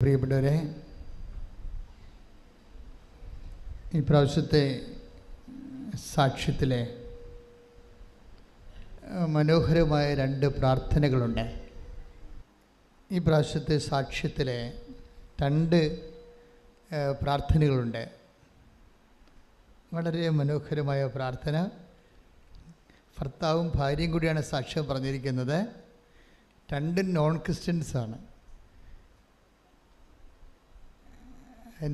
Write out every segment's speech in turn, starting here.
പ്രിയപ്പെട്ടവരെ, ഈ പ്രാവശ്യത്തെ സാക്ഷ്യത്തിലെ മനോഹരമായ 2 പ്രാർത്ഥനകളുണ്ട്. ഈ പ്രാവശ്യത്തെ സാക്ഷ്യത്തിലെ 2 പ്രാർത്ഥനകളുണ്ട്. വളരെ മനോഹരമായ പ്രാർത്ഥന. ഭർത്താവും ഭാര്യയും കൂടിയാണ് സാക്ഷ്യം പറഞ്ഞിരിക്കുന്നത്. 2 നോൺ ക്രിസ്ത്യൻസാണ്.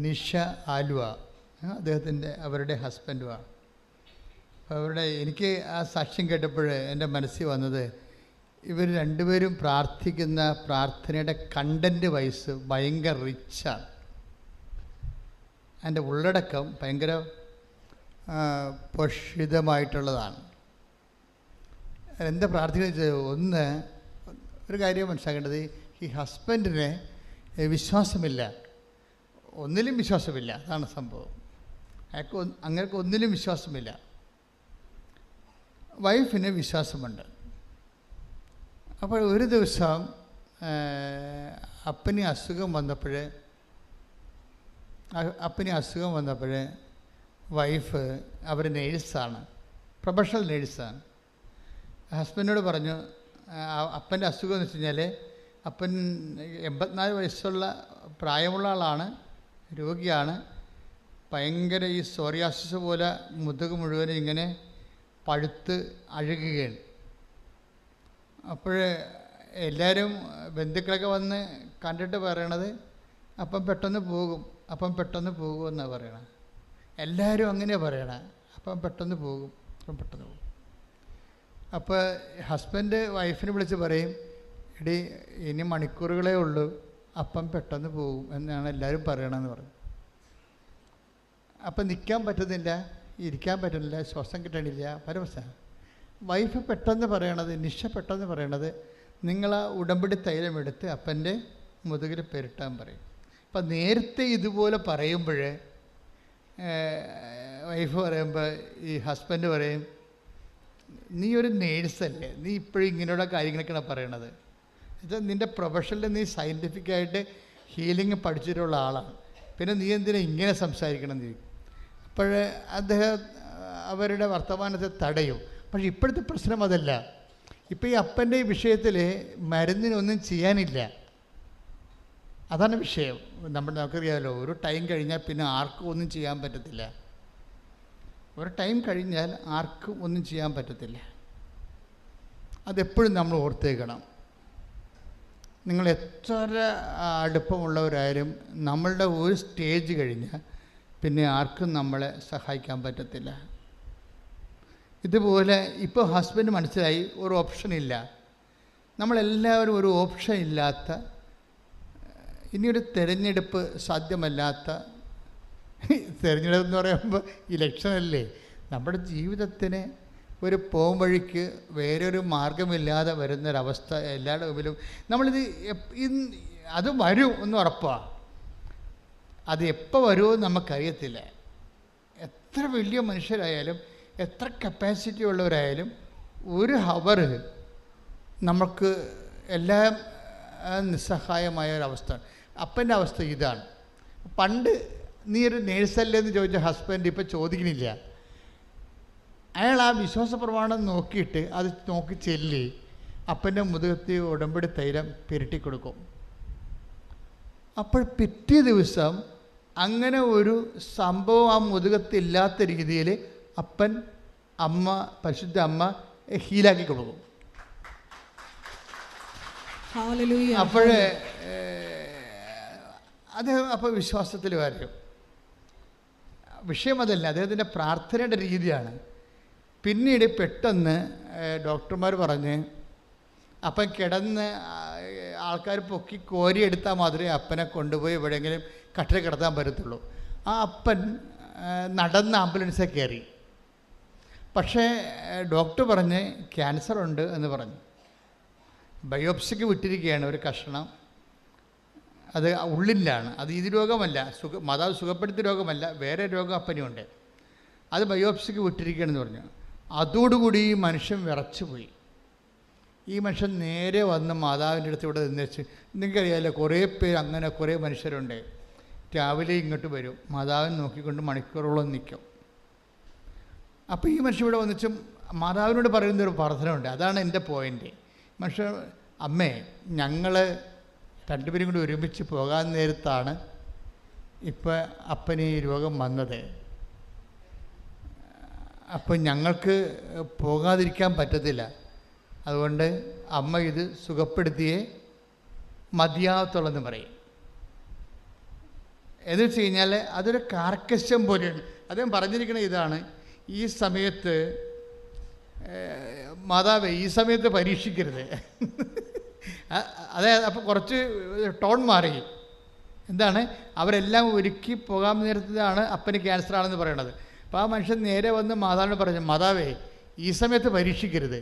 നിഷ ആലുവ അവരുടെ ഹസ്ബൻഡുമാണ്. അപ്പോൾ എനിക്ക് ആ സാക്ഷ്യം കേട്ടപ്പോൾ എൻ്റെ മനസ്സിൽ വന്നത്, ഇവർ രണ്ടുപേരും പ്രാർത്ഥിക്കുന്ന പ്രാർത്ഥനയുടെ കണ്ടൻറ്റ് വൈസ് ഭയങ്കര റിച്ചാണ്. അതിൻ്റെ ഉള്ളടക്കം ഭയങ്കര പോഷിതമായിട്ടുള്ളതാണ്. എന്താ പ്രാർത്ഥിക്കുന്നത്? ഒന്ന്, ഒരു കാര്യം മനസ്സിലാക്കേണ്ടത്, ഈ ഹസ്ബൻഡിന് വിശ്വാസമില്ല, ഒന്നിലും വിശ്വാസമില്ല. അതാണ് സംഭവം. അങ്ങനെയൊക്കെ ഒന്നിലും വിശ്വാസമില്ല. വൈഫിന് വിശ്വാസമുണ്ട്. അപ്പോൾ ഒരു ദിവസം അപ്പന് അസുഖം വന്നപ്പോൾ വൈഫ്, അവർ നേഴ്സാണ്, പ്രൊഫഷണൽ നേഴ്സാണ്, ഹസ്ബൻഡിനോട് പറഞ്ഞു, അപ്പൻ്റെ അസുഖം എന്ന് വെച്ച് കഴിഞ്ഞാൽ അപ്പൻ 84 വയസ്സുള്ള പ്രായമുള്ള ആളാണ്, രോഗിയാണ്. ഭയങ്കര ഈ സോറിയാസിസ് പോലെ മുതുക് മുഴുവനും ഇങ്ങനെ പഴുത്ത് അഴുകുകയാണ്. അപ്പോൾ എല്ലാവരും ബന്ധുക്കളൊക്കെ വന്ന് കണ്ടിട്ട് പറയണത്, അപ്പം പെട്ടെന്ന് പോകും എന്നാണ് പറയണത്. എല്ലാവരും അങ്ങനെയാണ് പറയണത്, അപ്പം പെട്ടെന്ന് പോകും. അപ്പോൾ ഹസ്ബൻഡ് വൈഫിനെ വിളിച്ച് പറയും, എടി ഇനി മണിക്കൂറുകളേ ഉള്ളൂ, അപ്പം പെട്ടെന്ന് പോകും എന്നാണ് എല്ലാവരും പറയണമെന്ന് പറഞ്ഞു. അപ്പം നിൽക്കാൻ പറ്റുന്നില്ല, ഇരിക്കാൻ പറ്റുന്നില്ല, ശ്വാസം കിട്ടണില്ല, പരമശ. വൈഫ് പെട്ടെന്ന് പറയണത്, നിഷ പെട്ടെന്ന് പറയണത്, നിങ്ങൾ ആ ഉടമ്പടി തൈലം എടുത്ത് അപ്പൻ്റെ മുതുകിൽ പെരട്ടാൻ പറയും. അപ്പം നേരത്തെ ഇതുപോലെ പറയുമ്പോൾ വൈഫ് പറയുമ്പോൾ ഈ ഹസ്ബൻഡ് പറയും, നീ ഒരു നേഴ്സല്ലേ, നീ ഇപ്പോഴും ഇങ്ങനെയുള്ള കാര്യങ്ങളൊക്കെയാണ് പറയണത്. ഇത് നിൻ്റെ പ്രൊഫഷനിൽ നീ സയൻറ്റിഫിക്കായിട്ട് ഹീലിംഗ് പഠിച്ചിട്ടുള്ള ആളാണ്, പിന്നെ നീ എന്തിനാ ഇങ്ങനെ സംസാരിക്കണം എന്ന് ചോദിക്കും. അപ്പോൾ അദ്ദേഹം അവരുടെ വർത്തമാനത്തെ തടയും. പക്ഷേ ഇപ്പോഴത്തെ പ്രശ്നം അതല്ല. ഇപ്പോൾ ഈ അപ്പൻ്റെ വിഷയത്തിൽ മരുന്നിനൊന്നും ചെയ്യാനില്ല, അതാണ് വിഷയം. നമുക്കറിയാമല്ലോ, ഒരു ടൈം കഴിഞ്ഞാൽ പിന്നെ ആർക്കും ഒന്നും ചെയ്യാൻ പറ്റത്തില്ല. ഒരു ടൈം കഴിഞ്ഞാൽ ആർക്കും ഒന്നും ചെയ്യാൻ പറ്റത്തില്ല. അതെപ്പോഴും നമ്മൾ ഓർത്തേക്കണം. നിങ്ങൾ എത്ര അടുപ്പമുള്ളവരായാലും നമ്മളുടെ ഒരു സ്റ്റേജ് കഴിഞ്ഞാൽ പിന്നെ ആർക്കും നമ്മളെ സഹായിക്കാൻ പറ്റത്തില്ല. ഇതുപോലെ ഇപ്പോൾ ഹസ്ബൻഡ് മനസ്സിലായി, ഒരു ഓപ്ഷനില്ല. നമ്മളെല്ലാവരും ഒരു ഓപ്ഷൻ ഇല്ലാത്ത, ഇനിയൊരു തിരഞ്ഞെടുപ്പ് സാധ്യമല്ലാത്ത, തിരഞ്ഞെടുപ്പ് എന്ന് പറയുമ്പോൾ ഇലക്ഷനല്ലേ, നമ്മുടെ ജീവിതത്തിന് ഒരു പോകും വഴിക്ക് വേറൊരു മാർഗമില്ലാതെ വരുന്നൊരവസ്ഥ എല്ലാവരുടെ മുമ്പിലും. നമ്മളിത് അത് വരും എന്ന് ഉറപ്പാണ്. അത് എപ്പോൾ വരുമോ നമുക്കറിയത്തില്ല. എത്ര വലിയ മനുഷ്യരായാലും എത്ര കപ്പാസിറ്റി ഉള്ളവരായാലും ഒരു ഹവർ നമുക്ക് എല്ലാം നിസ്സഹായമായ ഒരവസ്ഥ. അപ്പൻ്റെ അവസ്ഥ ഇതാണ്. പണ്ട് നീ ഒരു നേഴ്സല്ലേ എന്ന് ചോദിച്ച ഹസ്ബൻഡ് ഇപ്പോൾ ചോദിക്കണില്ല. അയാൾ ആ വിശ്വാസ പ്രമാണം നോക്കിയിട്ട് അത് നോക്കി ചെല്ലി അപ്പൻ്റെ മുതുകത്ത് ഉടമ്പടി തൈലം പുരട്ടിക്കൊടുക്കും. അപ്പോൾ പിറ്റേ ദിവസം അങ്ങനെ ഒരു സംഭവം ആ മുതുകത്തില്ലാത്ത രീതിയിൽ അപ്പൻ, അമ്മ, പരിശുദ്ധ അമ്മ ഹീലാക്കി കൊടുക്കും. അപ്പോഴേ അദ്ദേഹം അപ്പോൾ വിശ്വാസത്തിൽ വരും. വിഷയം അതല്ല, അദ്ദേഹത്തിൻ്റെ പ്രാർത്ഥനയുടെ രീതിയാണ്. പിന്നീട് പെട്ടെന്ന് ഡോക്ടർമാർ പറഞ്ഞ് അപ്പം കിടന്ന് ആൾക്കാർ പൊക്കി കോരിയെടുത്താൽ മാത്രമേ അപ്പനെ കൊണ്ടുപോയി എവിടെയെങ്കിലും കട്ടിൽ കിടത്താൻ പറ്റത്തുള്ളൂ. ആ അപ്പൻ നടന്ന് ആംബുലൻസിൽ കയറി. പക്ഷേ ഡോക്ടർ പറഞ്ഞ് ക്യാൻസർ ഉണ്ട് എന്ന് പറഞ്ഞു. ബയോപ്സിക്ക് വിട്ടിരിക്കുകയാണ് ഒരു കഷണം. അത് ഉള്ളിലാണ്. അത് ഇത് രോഗമല്ല, മാതാവ് സുഖപ്പെടുത്തിയ രോഗമല്ല, വേറെ രോഗം അപ്പനുണ്ട്. അത് ബയോപ്സിക്ക് വിട്ടിരിക്കുകയാണെന്ന് പറഞ്ഞു. അതോടുകൂടി ഈ മനുഷ്യൻ വിറച്ചു പോയി. ഈ മനുഷ്യൻ നേരെ വന്ന് മാതാവിൻ്റെ അടുത്ത് ഇവിടെ നിന്നേച്ച്, നിങ്ങൾക്കറിയാമല്ലോ കുറേ പേര് അങ്ങനെ കുറേ മനുഷ്യരുണ്ട്. രാവിലെ ഇങ്ങോട്ട് വരും, മാതാവിനെ നോക്കിക്കൊണ്ട് മണിക്കൂറോളം നിൽക്കും. അപ്പോൾ ഈ മനുഷ്യൻ ഇവിടെ വന്നിച്ച് മാതാവിനോട് പറയുന്നൊരു പ്രാർത്ഥനയുണ്ട്. അതാണ് എൻ്റെ പോയിൻ്റ്. മനുഷ്യൻ, അമ്മേ, ഞങ്ങൾ രണ്ടുപേരും കൂടി ഒരുമിച്ച് പോകാൻ നേരത്താണ് ഇപ്പോൾ അപ്പന് ഈ രോഗം വന്നത്. അപ്പം ഞങ്ങൾക്ക് പോകാതിരിക്കാൻ പറ്റത്തില്ല. അതുകൊണ്ട് അമ്മ ഇത് സുഖപ്പെടുത്തിയേ മതിയാവത്തുള്ളെന്ന് പറയും. എന്ന് വെച്ച് കഴിഞ്ഞാൽ അതൊരു കാർക്കശ്യം പോലെയാണ്. അദ്ദേഹം പറഞ്ഞിരിക്കുന്നത് ഇതാണ്, ഈ സമയത്ത് മാതാവേ ഈ സമയത്ത് പരീക്ഷിക്കരുത്. അതായത് അപ്പോൾ കുറച്ച് ടോൺ മാറി. എന്താണ്, അവരെല്ലാം ഒരുക്കി പോകാൻ നേരത്തിലാണ് അപ്പന് ക്യാൻസർ ആണെന്ന് പറയണത്. അപ്പോൾ ആ മനുഷ്യൻ നേരെ വന്ന് മാതാവിനോട് പറഞ്ഞു, മാതാവേ ഈ സമയത്ത് പരീക്ഷിക്കരുത്.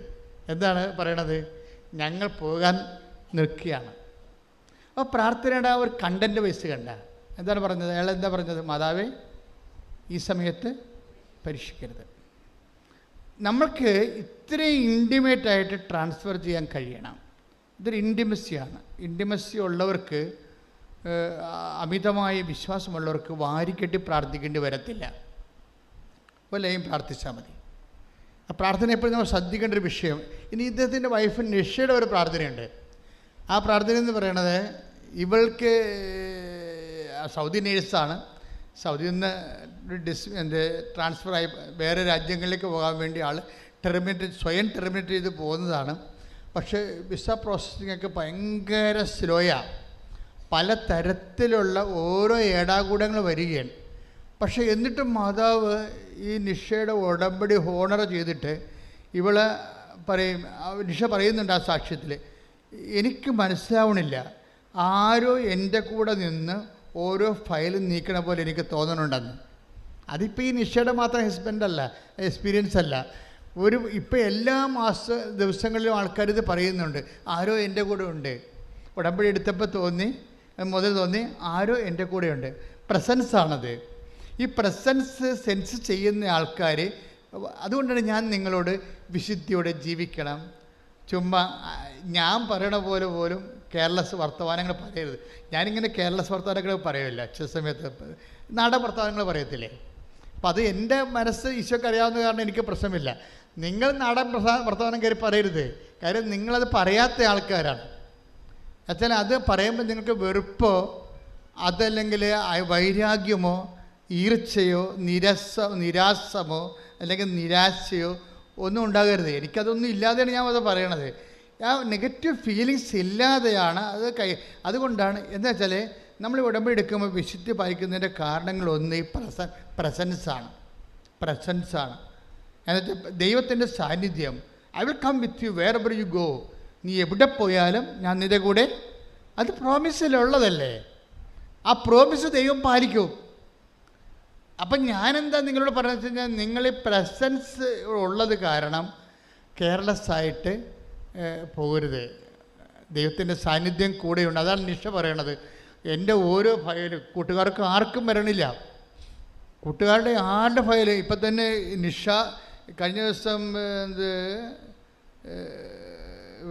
എന്താണ് പറയണത്? ഞങ്ങൾ പോകാൻ നിൽക്കുകയാണ്. അപ്പോൾ പ്രാർത്ഥനയുടെ ആ ഒരു കണ്ടൻറ്റ് വയസ്സ് കണ്ട എന്താണ് പറഞ്ഞത്? അയാൾ എന്താ പറഞ്ഞത്? മാതാവേ ഈ സമയത്ത് പരീക്ഷിക്കരുത്. നമ്മൾക്ക് ഇത്രയും ഇൻറ്റിമേറ്റായിട്ട് ട്രാൻസ്ഫർ ചെയ്യാൻ കഴിയണം. ഇതൊരു ഇൻറ്റിമസിയാണ്. ഇൻറ്റിമസി ഉള്ളവർക്ക്, അമിതമായ വിശ്വാസമുള്ളവർക്ക് വാരിക്കെട്ടി പ്രാർത്ഥിക്കേണ്ടി വരത്തില്ല. വല്ലതും പ്രാർത്ഥിച്ചാൽ മതി. ആ പ്രാർത്ഥന എപ്പോഴും നമ്മൾ ശ്രദ്ധിക്കേണ്ട ഒരു വിഷയം. ഇനി ഇദ്ദേഹത്തിൻ്റെ വൈഫ് നിഷയുടെ ഒരു പ്രാർത്ഥനയുണ്ട്. ആ പ്രാർത്ഥന എന്ന് പറയണത്, ഇവൾക്ക് സൗദി നേഴ്സാണ്. സൗദിയിൽ നിന്ന് ട്രാൻസ്ഫറായി വേറെ രാജ്യങ്ങളിലേക്ക് പോകാൻ വേണ്ടി ആൾ സ്വയം ടെർമിനേറ്റ് ചെയ്ത് പോകുന്നതാണ്. പക്ഷേ വിസ പ്രോസസ്സിങ്ങൊക്കെ ഭയങ്കര സ്ലോയാണ്. പല തരത്തിലുള്ള ഓരോ ഏടാകൂടങ്ങൾ വരികയാണ്. പക്ഷേ എന്നിട്ടും മാതാവ് ഈ നിഷയുടെ ഉടമ്പടി ഹോണർ ചെയ്തിട്ട് ഇവളെ പറയും, നിഷ പറയുന്നുണ്ട് ആ സാക്ഷ്യത്തിൽ, എനിക്ക് മനസ്സിലാവണില്ല, ആരോ എൻ്റെ കൂടെ നിന്ന് ഓരോ ഫയലും നീക്കണ പോലെ എനിക്ക് തോന്നണുണ്ടെന്ന്. അതിപ്പോൾ ഈ നിഷയുടെ മാത്രം ഹസ്ബൻഡല്ല, എക്സ്പീരിയൻസ് അല്ല. ഇപ്പോൾ എല്ലാ ദിവസങ്ങളിലും ആൾക്കാർ ഇത് പറയുന്നുണ്ട്, ആരോ എൻ്റെ കൂടെ ഉണ്ട്. ഉടമ്പടി എടുത്തപ്പോൾ മുതൽ തോന്നി ആരോ എൻ്റെ കൂടെയുണ്ട്. പ്രസൻസാണത്. ഈ പ്രസൻസ് സെൻസ് ചെയ്യുന്ന ആൾക്കാർ, അതുകൊണ്ടാണ് ഞാൻ നിങ്ങളോട് വിശുദ്ധിയോടെ ജീവിക്കണം. ചുമ്മാ ഞാൻ പറയണ പോലെ പോലും കേരളസ് വർത്തമാനങ്ങൾ പറയരുത്. ഞാനിങ്ങനെ കേരളസ് വർത്തമാനങ്ങൾ പറയില്ല. ചില സമയത്ത് നാടൻ വർത്തമാനങ്ങൾ പറയത്തില്ലേ. അപ്പം അത് എൻ്റെ മനസ്സ് ഈശോയ്ക്ക് അറിയാവുന്ന കാരണം എനിക്ക് പ്രശ്നമില്ല. നിങ്ങൾ നാടൻ വർത്തമാനം കയറി പറയരുത്. കാര്യം നിങ്ങളത് പറയാത്ത ആൾക്കാരാണ്. എന്നുവെച്ചാൽ അത് പറയുമ്പോൾ നിങ്ങൾക്ക് വെറുപ്പോ അതല്ലെങ്കിൽ വൈരാഗ്യമോ ഈർച്ചയോ നിരാശമോ അല്ലെങ്കിൽ നിരാശയോ ഒന്നും ഉണ്ടാകരുത്. എനിക്കതൊന്നും ഇല്ലാതെയാണ് ഞാൻ അത് പറയണത്. ആ നെഗറ്റീവ് ഫീലിങ്സ് ഇല്ലാതെയാണ് അത് അതുകൊണ്ടാണ്. എന്താ വെച്ചാൽ നമ്മൾ ഉടമ്പടി എടുക്കുമ്പോൾ വിശുദ്ധി പാലിക്കുന്നതിൻ്റെ കാരണങ്ങളൊന്ന് ഈ പ്രസൻസാണ്. എന്നുവെച്ചാൽ ദൈവത്തിൻ്റെ സാന്നിധ്യം. I will come with you wherever you go. നീ എവിടെ പോയാലും ഞാൻ നിന്റെ കൂടെ. അത് പ്രോമിസിലുള്ളതല്ലേ. ആ പ്രോമിസ് ദൈവം പാലിക്കും. അപ്പം ഞാനെന്താ നിങ്ങളോട് പറഞ്ഞു വെച്ച് കഴിഞ്ഞാൽ, നിങ്ങൾ ഈ പ്രസൻസ് ഉള്ളത് കാരണം കെയർലെസ്സായിട്ട് പോകരുത്. ദൈവത്തിൻ്റെ സാന്നിധ്യം കൂടെയുണ്ട്. അതാണ് നിഷ പറയണത്. എൻ്റെ ഓരോ ഫയലും കൂട്ടുകാർക്ക് ആർക്കും വരണില്ല. കൂട്ടുകാരുടെ ആരുടെ ഫയൽ ഇപ്പം തന്നെ നിഷ കഴിഞ്ഞ ദിവസം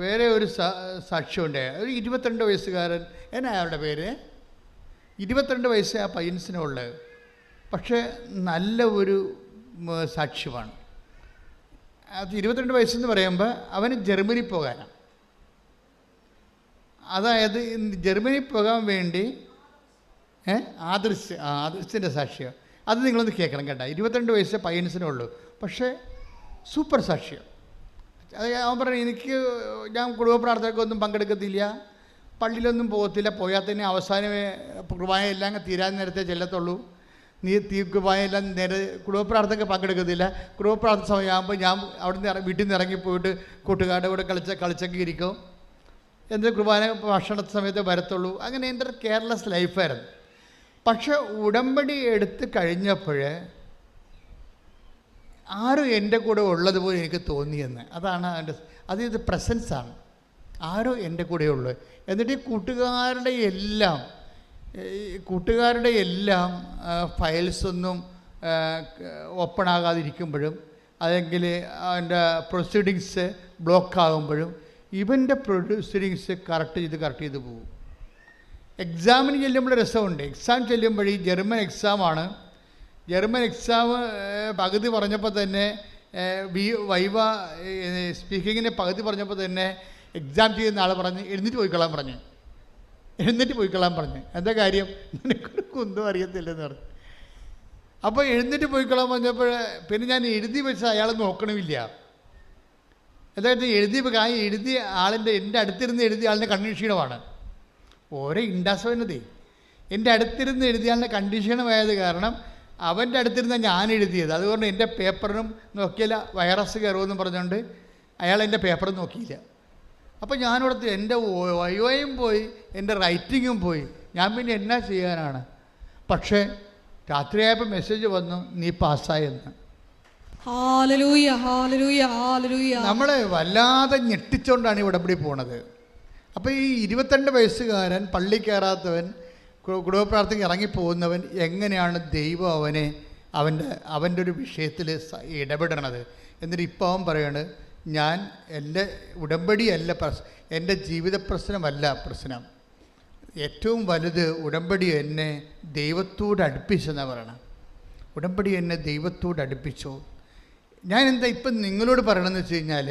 വേറെ ഒരു സാക്ഷ്യമുണ്ട്. ഒരു 22 വയസ്സുകാരൻ, എന്നാ അയാളുടെ പേര്, 22 വയസ്സേ ആ പയ്യൻസിനുള്ളത്. പക്ഷേ നല്ല ഒരു സാക്ഷ്യമാണ്. അത് 22 വയസ്സെന്ന് പറയുമ്പോൾ അവന് ജർമ്മനി പോകാനാണ്. അതായത് ജർമ്മനി പോകാൻ വേണ്ടി ആദർശിൻ്റെ സാക്ഷ്യം അത് നിങ്ങളൊന്ന് കേൾക്കണം കേട്ടോ. 22 വയസ്സേ പയ്യൻസിനുള്ളൂ. പക്ഷേ സൂപ്പർ സാക്ഷ്യം. അത് അവൻ പറഞ്ഞു, ഞാൻ കുടുംബ പ്രാർത്ഥനയ്ക്കൊന്നും പങ്കെടുക്കത്തില്ല, പള്ളിയിലൊന്നും പോകത്തില്ല, പോയാൽ തന്നെ അവസാനമേ കുർബാന എല്ലാം തീരാൻ നേരത്തെ ചെല്ലത്തുള്ളൂ. കുർബാന എല്ലാം നേരെ കുടുംബ പ്രാർത്ഥനയ്ക്ക് പങ്കെടുക്കത്തില്ല. കുടുംബ പ്രാർത്ഥന സമയമാകുമ്പോൾ ഞാൻ അവിടുന്ന് വീട്ടിൽ നിന്ന് ഇറങ്ങിപ്പോയിട്ട് കൂട്ടുകാരുടെ കൂടെ കളിച്ചൊക്കെ ഇരിക്കും. എന്നിട്ട് കുർബാന ഭക്ഷണ സമയത്ത് വരത്തുള്ളൂ. അങ്ങനെ എൻ്റെ ഒരു കെയർലെസ് ലൈഫായിരുന്നു. പക്ഷെ ഉടമ്പടി എടുത്ത് കഴിഞ്ഞപ്പോൾ ആരും എൻ്റെ കൂടെ ഉള്ളതുപോലെ എനിക്ക് തോന്നിയെന്ന്. അതാണ് ഇത് പ്രസൻസാണ്. ആരോ എൻ്റെ കൂടെ ഉള്ളത്. എന്നിട്ട് ഈ കൂട്ടുകാരുടെ എല്ലാം ഫയൽസൊന്നും ഓപ്പൺ ആകാതിരിക്കുമ്പോഴും അല്ലെങ്കിൽ അതിൻ്റെ പ്രൊസീഡിങ്സ് ബ്ലോക്ക് ആകുമ്പോഴും ഇവൻ്റെ പ്രൊഡ്യൂസറിങ്സ് കറക്റ്റ് ചെയ്ത് പോകും. എക്സാമിന് ചെല്ലുമ്പോൾ രസമുണ്ട്. എക്സാം ചെല്ലുമ്പോൾ ഈ ജർമ്മൻ എക്സാമാണ്. ജർമ്മൻ എക്സാം പകുതി പറഞ്ഞപ്പോൾ തന്നെ വൈവ സ്പീക്കിങ്ങിൻ്റെ പകുതി പറഞ്ഞപ്പോൾ തന്നെ എക്സാം ചെയ്യുന്ന ആൾ പറഞ്ഞ് എഴുന്നേറ്റ് പോയിക്കൊള്ളാൻ പറഞ്ഞു. എന്താ കാര്യം? നിനക്കൊന്നും അറിയത്തില്ലെന്ന് പറഞ്ഞു. അപ്പോൾ എഴുന്നേറ്റ് പോയിക്കൊള്ളാൻ പറഞ്ഞപ്പോൾ പിന്നെ ഞാൻ എഴുതി വെച്ച് അയാൾ നോക്കണമില്ല. അതായത് എഴുതിയ ആളിൻ്റെ എൻ്റെ അടുത്തിരുന്ന് എഴുതിയ ആളിൻ്റെ കണ്ടീഷണമാണ്. ഓരോ ഇൻഡാസവനതേ എൻ്റെ അടുത്തിരുന്ന് എഴുതിയ ആളിൻ്റെ കണ്ടീഷണമായത് കാരണം അവൻ്റെ അടുത്തിരുന്ന ഞാൻ എഴുതിയത്. അതുകൊണ്ട് എൻ്റെ പേപ്പറിനും നോക്കിയില്ല, വൈറസ് കയറുമെന്നും പറഞ്ഞുകൊണ്ട് അയാൾ എൻ്റെ പേപ്പറും നോക്കിയില്ല. അപ്പോൾ ഞാനിവിടുത്തെ എൻ്റെ വയോയും പോയി, എൻ്റെ റൈറ്റിങ്ങും പോയി. ഞാൻ പിന്നെ എന്നാ ചെയ്യാനാണ്? പക്ഷേ രാത്രിയായപ്പോൾ മെസ്സേജ് വന്നു, നീ പാസ്സായെന്ന്. നമ്മളെ വല്ലാതെ ഞെട്ടിച്ചുകൊണ്ടാണ് ഈ ഉടമ്പടി പോണത്. അപ്പോൾ ഈ 22 വയസ്സുകാരൻ, പള്ളി കയറാത്തവൻ, കുടുംബപ്രാർത്ഥനയ്ക്ക് ഇറങ്ങിപ്പോകുന്നവൻ, എങ്ങനെയാണ് ദൈവം അവൻ്റെ ഒരു വിഷയത്തിൽ ഇടപെടണത്? എന്നിട്ട് ഇപ്പോൾ അവൻ പറയാണ്, ഞാൻ എൻ്റെ ഉടമ്പടിയല്ല എൻ്റെ ജീവിത പ്രശ്നമല്ല പ്രശ്നം, ഏറ്റവും വലുത് ഉടമ്പടി എന്നെ ദൈവത്തോട് അടുപ്പിച്ചെന്നാണ് പറയണം. ഉടമ്പടി എന്നെ ദൈവത്തോട് അടുപ്പിച്ചു. ഞാൻ എന്താ ഇപ്പം നിങ്ങളോട് പറയണമെന്ന് വെച്ച് കഴിഞ്ഞാൽ,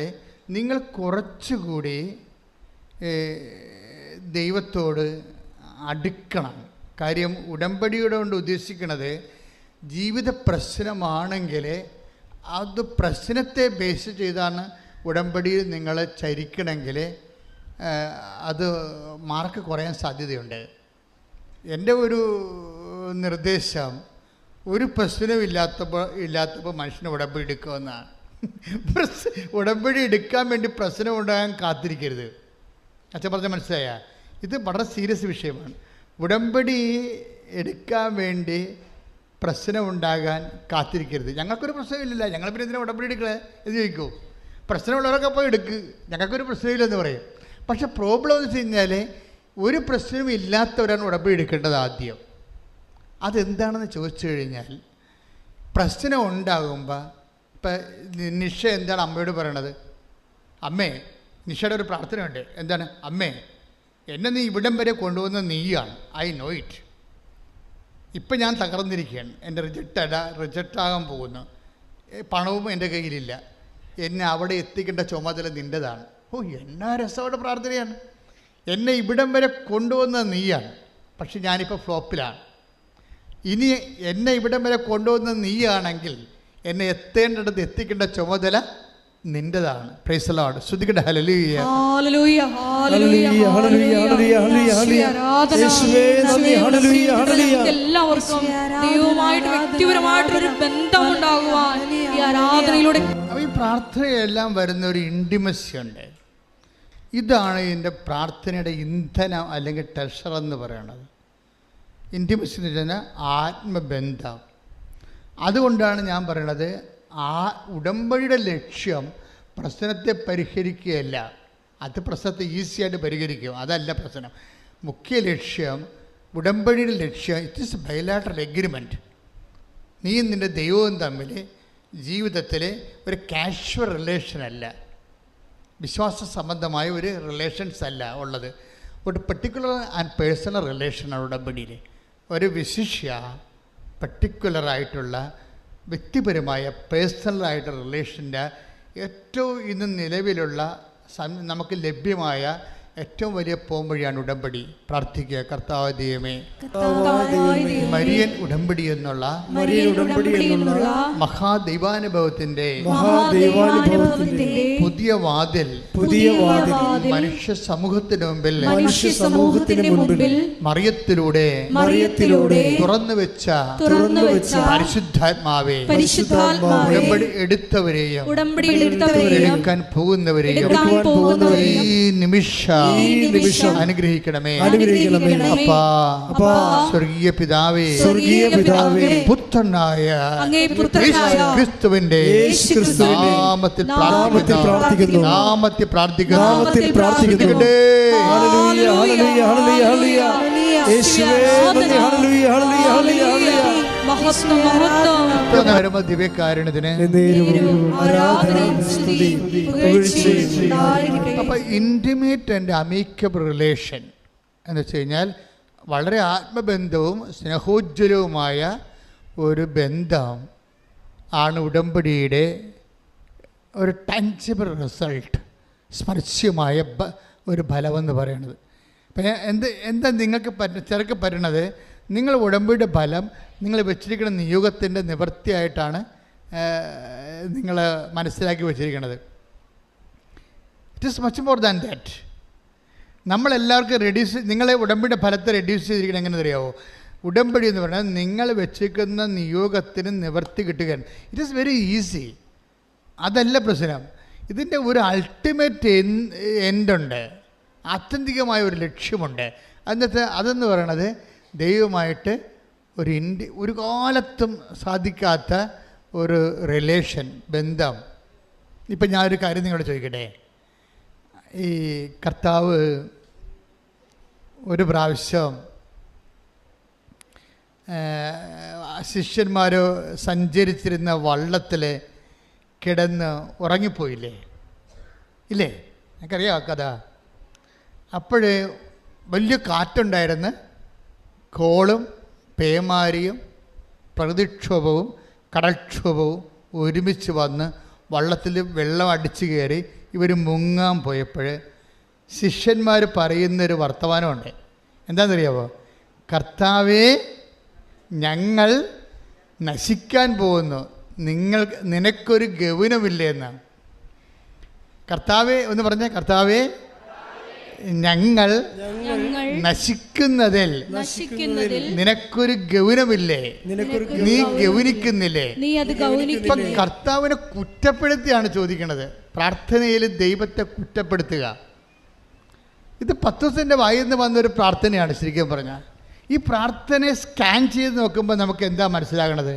നിങ്ങൾ കുറച്ചുകൂടി ദൈവത്തോട് അടുക്കണം. കാര്യം ഉടമ്പടിയുടെ കൊണ്ട് ഉദ്ദേശിക്കുന്നത് ജീവിത പ്രശ്നമാണെങ്കിൽ അത് പ്രശ്നത്തെ ബേസ് ചെയ്താണ് ഉടമ്പടിയിൽ നിങ്ങൾ ചരിക്കണമെങ്കിൽ അത് മാർക്ക് കുറയാൻ സാധ്യതയുണ്ട്. എൻ്റെ ഒരു നിർദ്ദേശം, ഒരു പ്രശ്നമില്ലാത്തപ്പോൾ മനുഷ്യനെ ഉടമ്പടി എടുക്കുമെന്നാണ്. ഉടമ്പടി എടുക്കാൻ വേണ്ടി പ്രശ്നം ഉണ്ടാകാൻ കാത്തിരിക്കരുത്. അച്ഛൻ പറഞ്ഞ മനസ്സിലായ? ഇത് വളരെ സീരിയസ് വിഷയമാണ്. ഉടമ്പടി എടുക്കാൻ വേണ്ടി പ്രശ്നം ഉണ്ടാകാൻ കാത്തിരിക്കരുത്. ഞങ്ങൾക്കൊരു പ്രശ്നമില്ല, ഞങ്ങൾ പിന്നെ എന്തിനാ ഉടമ്പടി എടുക്കണേ എന്ന് ചോദിക്കൂ. പ്രശ്നമുള്ളവരൊക്കെ പോയി എടുക്ക്, ഞങ്ങൾക്കൊരു പ്രശ്നമില്ലെന്ന് പറയും. പക്ഷെ പ്രോബ്ലം എന്ന് വെച്ച് കഴിഞ്ഞാൽ ഒരു പ്രശ്നവും ഇല്ലാത്തവരാണ് ഉടമ്പടി എടുക്കേണ്ടത് ആദ്യം. അതെന്താണെന്ന് ചോദിച്ചു കഴിഞ്ഞാൽ, പ്രശ്നം ഉണ്ടാകുമ്പോൾ ഇപ്പം നിഷ എന്താണ് അമ്മയോട് പറയണത്? അമ്മേ, നിഷയുടെ ഒരു പ്രാർത്ഥനയുണ്ട്. എന്താണ്? അമ്മേ, എന്നെ നീ ഇവിടം വരെ കൊണ്ടുവന്ന നീയാണ്, ഐ നോ ഇറ്റ്. ഇപ്പം ഞാൻ തകർന്നിരിക്കുകയാണ്, എൻ്റെ റിജക്റ്റാകാൻ പോകുന്നു, പണവും എൻ്റെ കയ്യിലില്ല, എന്നെ അവിടെ എത്തിക്കേണ്ട ചുമതല നിൻ്റെതാണ്. ഓ, എന്നാ രസമുള്ള പ്രാർത്ഥനയാണ്. എന്നെ ഇവിടം വരെ കൊണ്ടുവന്ന നീയാണ്, പക്ഷെ ഞാനിപ്പോൾ ഫ്ലോപ്പിലാണ്. ഇനി എന്നെ ഇവിടം വരെ കൊണ്ടുവന്ന നീയാണെങ്കിൽ എന്നെ എത്തേണ്ടിടത്ത് എത്തിക്കേണ്ട ചുമതല നിന്റേതാണ്. Praise the lord. സ്തുതിക്കട്ടെ. ഹല്ലേലൂയ, ഹല്ലേലൂയ, ഹല്ലേലൂയ, ഹല്ലേലൂയ, ഹല്ലേലൂയ. യേശുവേ നന്ദി. ഹല്ലേലൂയ, ഹല്ലേലൂയ. എല്ലാവർക്കും ദൈവവുമായിട്ട് വ്യക്തിപരമായിട്ട് ഒരു ബന്ധം ഉണ്ടാകുവാൻ ഈ ആരാധനയിലൂടെ, ഈ പ്രാർത്ഥനയെല്ലാം വരുന്ന ഒരു ഇൻറ്റിമസി ഉണ്ട്. ഇതാണ് എൻ്റെ പ്രാർത്ഥനയുടെ ഇന്ധനം അല്ലെങ്കിൽ ട്രെഷർ എന്ന് പറയുന്നത്. ഇൻറ്റിമസി എന്ന് വെച്ചാൽ ആത്മബന്ധം. അതുകൊണ്ടാണ് ഞാൻ പറയണത്, ആ ഉടമ്പടിയുടെ ലക്ഷ്യം പ്രശ്നത്തെ പരിഹരിക്കുകയല്ല. അത് പ്രശ്നത്തെ ഈസിയായിട്ട് പരിഹരിക്കും, അതല്ല പ്രശ്നം. മുഖ്യ ലക്ഷ്യം, ഉടമ്പടിയുടെ ലക്ഷ്യം, ഇറ്റ് ഈസ് ബൈലാറ്ററൽ എഗ്രിമെൻറ്റ്. നീ നിൻ്റെ ദൈവവും തമ്മിൽ ജീവിതത്തിൽ ഒരു കാഷ്വൽ റിലേഷനല്ല, വിശ്വാസ സംബന്ധമായ ഒരു റിലേഷൻസ് അല്ല ഉള്ളത്. ഒരു പെർട്ടിക്കുലർ ആൻഡ് പേഴ്സണൽ റിലേഷനാണ് ഉടമ്പടിയിൽ. ഒരു വിശിഷ്യ പെർട്ടിക്കുലറായിട്ടുള്ള വ്യക്തിപരമായ പേഴ്സണലായിട്ടുള്ള റിലേഷൻ്റെ ഏറ്റവും ഇന്ന് നിലവിലുള്ള നമുക്ക് ലഭ്യമായ ഏറ്റവും വലിയ പോംവഴിയാണ് ഉടമ്പടി. പ്രാർത്ഥിക്കുക, കർത്താവ് ദൈവമേ, മരിയൻ ഉടമ്പടി എന്നുള്ള മഹാദൈവാനുഭവത്തിന്റെ പുതിയ വാതിൽ മനുഷ്യ സമൂഹത്തിന് മുമ്പിൽ മറിയത്തിലൂടെ തുറന്നു വെച്ച പരിശുദ്ധാത്മാവേ, ഉടമ്പടി എടുത്തവരെയും എടുക്കാൻ പോകുന്നവരെയും ഈ നിമിഷം അനുഗ്രഹിക്കണമേ. അപ്പാ, സ്വർഗീയ പിതാവേ, പുത്രനായ ക്രിസ്തുവിന്റെ നാമത്തിൽ പ്രാർത്ഥിക്കുന്നു. വരുമ്പോ ദിവ്യകാരുണ്യത്തിന്. അപ്പൊ ഇന്റിമേറ്റ് ആൻഡ് അമീക്കബിൾ റിലേഷൻ എന്ന് വെച്ച് കഴിഞ്ഞാൽ വളരെ ആത്മബന്ധവും സ്നേഹോജ്വലവുമായ ഒരു ബന്ധം ആണ് ഉടമ്പടിയുടെ ഒരു ടാൻജിബിൾ റിസൾട്ട്, സ്പർശ്യമായ ഒരു ഫലമെന്ന് പറയുന്നത്. അപ്പം എന്താ നിങ്ങൾക്ക് ചിലർക്ക് പറ്റണത്, നിങ്ങൾ ഉടമ്പടിയുടെ ഫലം നിങ്ങൾ വെച്ചിരിക്കുന്ന നിയോഗത്തിൻ്റെ നിവൃത്തിയായിട്ടാണ് നിങ്ങൾ മനസ്സിലാക്കി വെച്ചിരിക്കുന്നത്. It is much more than that. നമ്മളെല്ലാവർക്കും നിങ്ങളെ ഉടമ്പടിയുടെ ഫലത്തെ റെഡ്യൂസ് ചെയ്തിരിക്കണം. എങ്ങനെ അറിയാമോ? ഉടമ്പടി എന്ന് പറഞ്ഞാൽ നിങ്ങൾ വെച്ചിരിക്കുന്ന നിയോഗത്തിന് നിവർത്തി കിട്ടുകയാണ്. It is very easy. അതല്ല പ്രശ്നം. ഇതിൻ്റെ ഒരു അൾട്ടിമേറ്റ് എൻഡുണ്ട്, ആത്യന്തികമായ ഒരു ലക്ഷ്യമുണ്ട്. അതെന്ന് പറയണത് ദൈവമായിട്ട് ഒരു കാലത്തും സാധിക്കാത്ത ഒരു റിലേഷൻ, ബന്ധം. ഇപ്പം ഞാനൊരു കാര്യം നിങ്ങളോട് ചോദിക്കട്ടെ. ഈ കർത്താവ് ഒരു പ്രാവശ്യം ശിഷ്യന്മാർ സഞ്ചരിച്ചിരുന്ന വള്ളത്തിൽ കിടന്ന് ഉറങ്ങിപ്പോയില്ലേ? ഇല്ലേ? എനിക്കറിയാം കഥ. അപ്പോഴ് വലിയ കാറ്റുണ്ടായിരുന്നു. കോളും പേമാരിയും പ്രകൃതിക്ഷോഭവും കടൽക്ഷോഭവും ഒരുമിച്ച് വന്ന് വള്ളത്തിൽ വെള്ളം അടിച്ചു കയറി ഇവർ മുങ്ങാൻ പോയപ്പോൾ ശിഷ്യന്മാർ പറയുന്നൊരു വർത്തമാനമുണ്ട്. എന്താണെന്നറിയാമോ? കർത്താവേ, ഞങ്ങൾ നശിക്കാൻ പോകുന്നു, നിനക്കൊരു ഗൗനമില്ലേ എന്നാണ്. കർത്താവേ എന്ന് പറഞ്ഞാൽ, കർത്താവേ, ഞങ്ങൾ നശിക്കുന്നതിൽ നിനക്കൊരു ഗൗനമില്ലേ? നീ ഗൗനിക്കുന്നില്ലേ? ഇപ്പം കർത്താവിനെ കുറ്റപ്പെടുത്തിയാണ് ചോദിക്കണത്. പ്രാർത്ഥനയിൽ ദൈവത്തെ കുറ്റപ്പെടുത്തുക. ഇത് പത്രോസിൻ്റെ വായിൽ നിന്ന് വന്നൊരു പ്രാർത്ഥനയാണ് ശരിക്കും പറഞ്ഞാൽ. ഈ പ്രാർത്ഥനയെ സ്കാൻ ചെയ്ത് നോക്കുമ്പോൾ നമുക്ക് എന്താ മനസ്സിലാകണത്?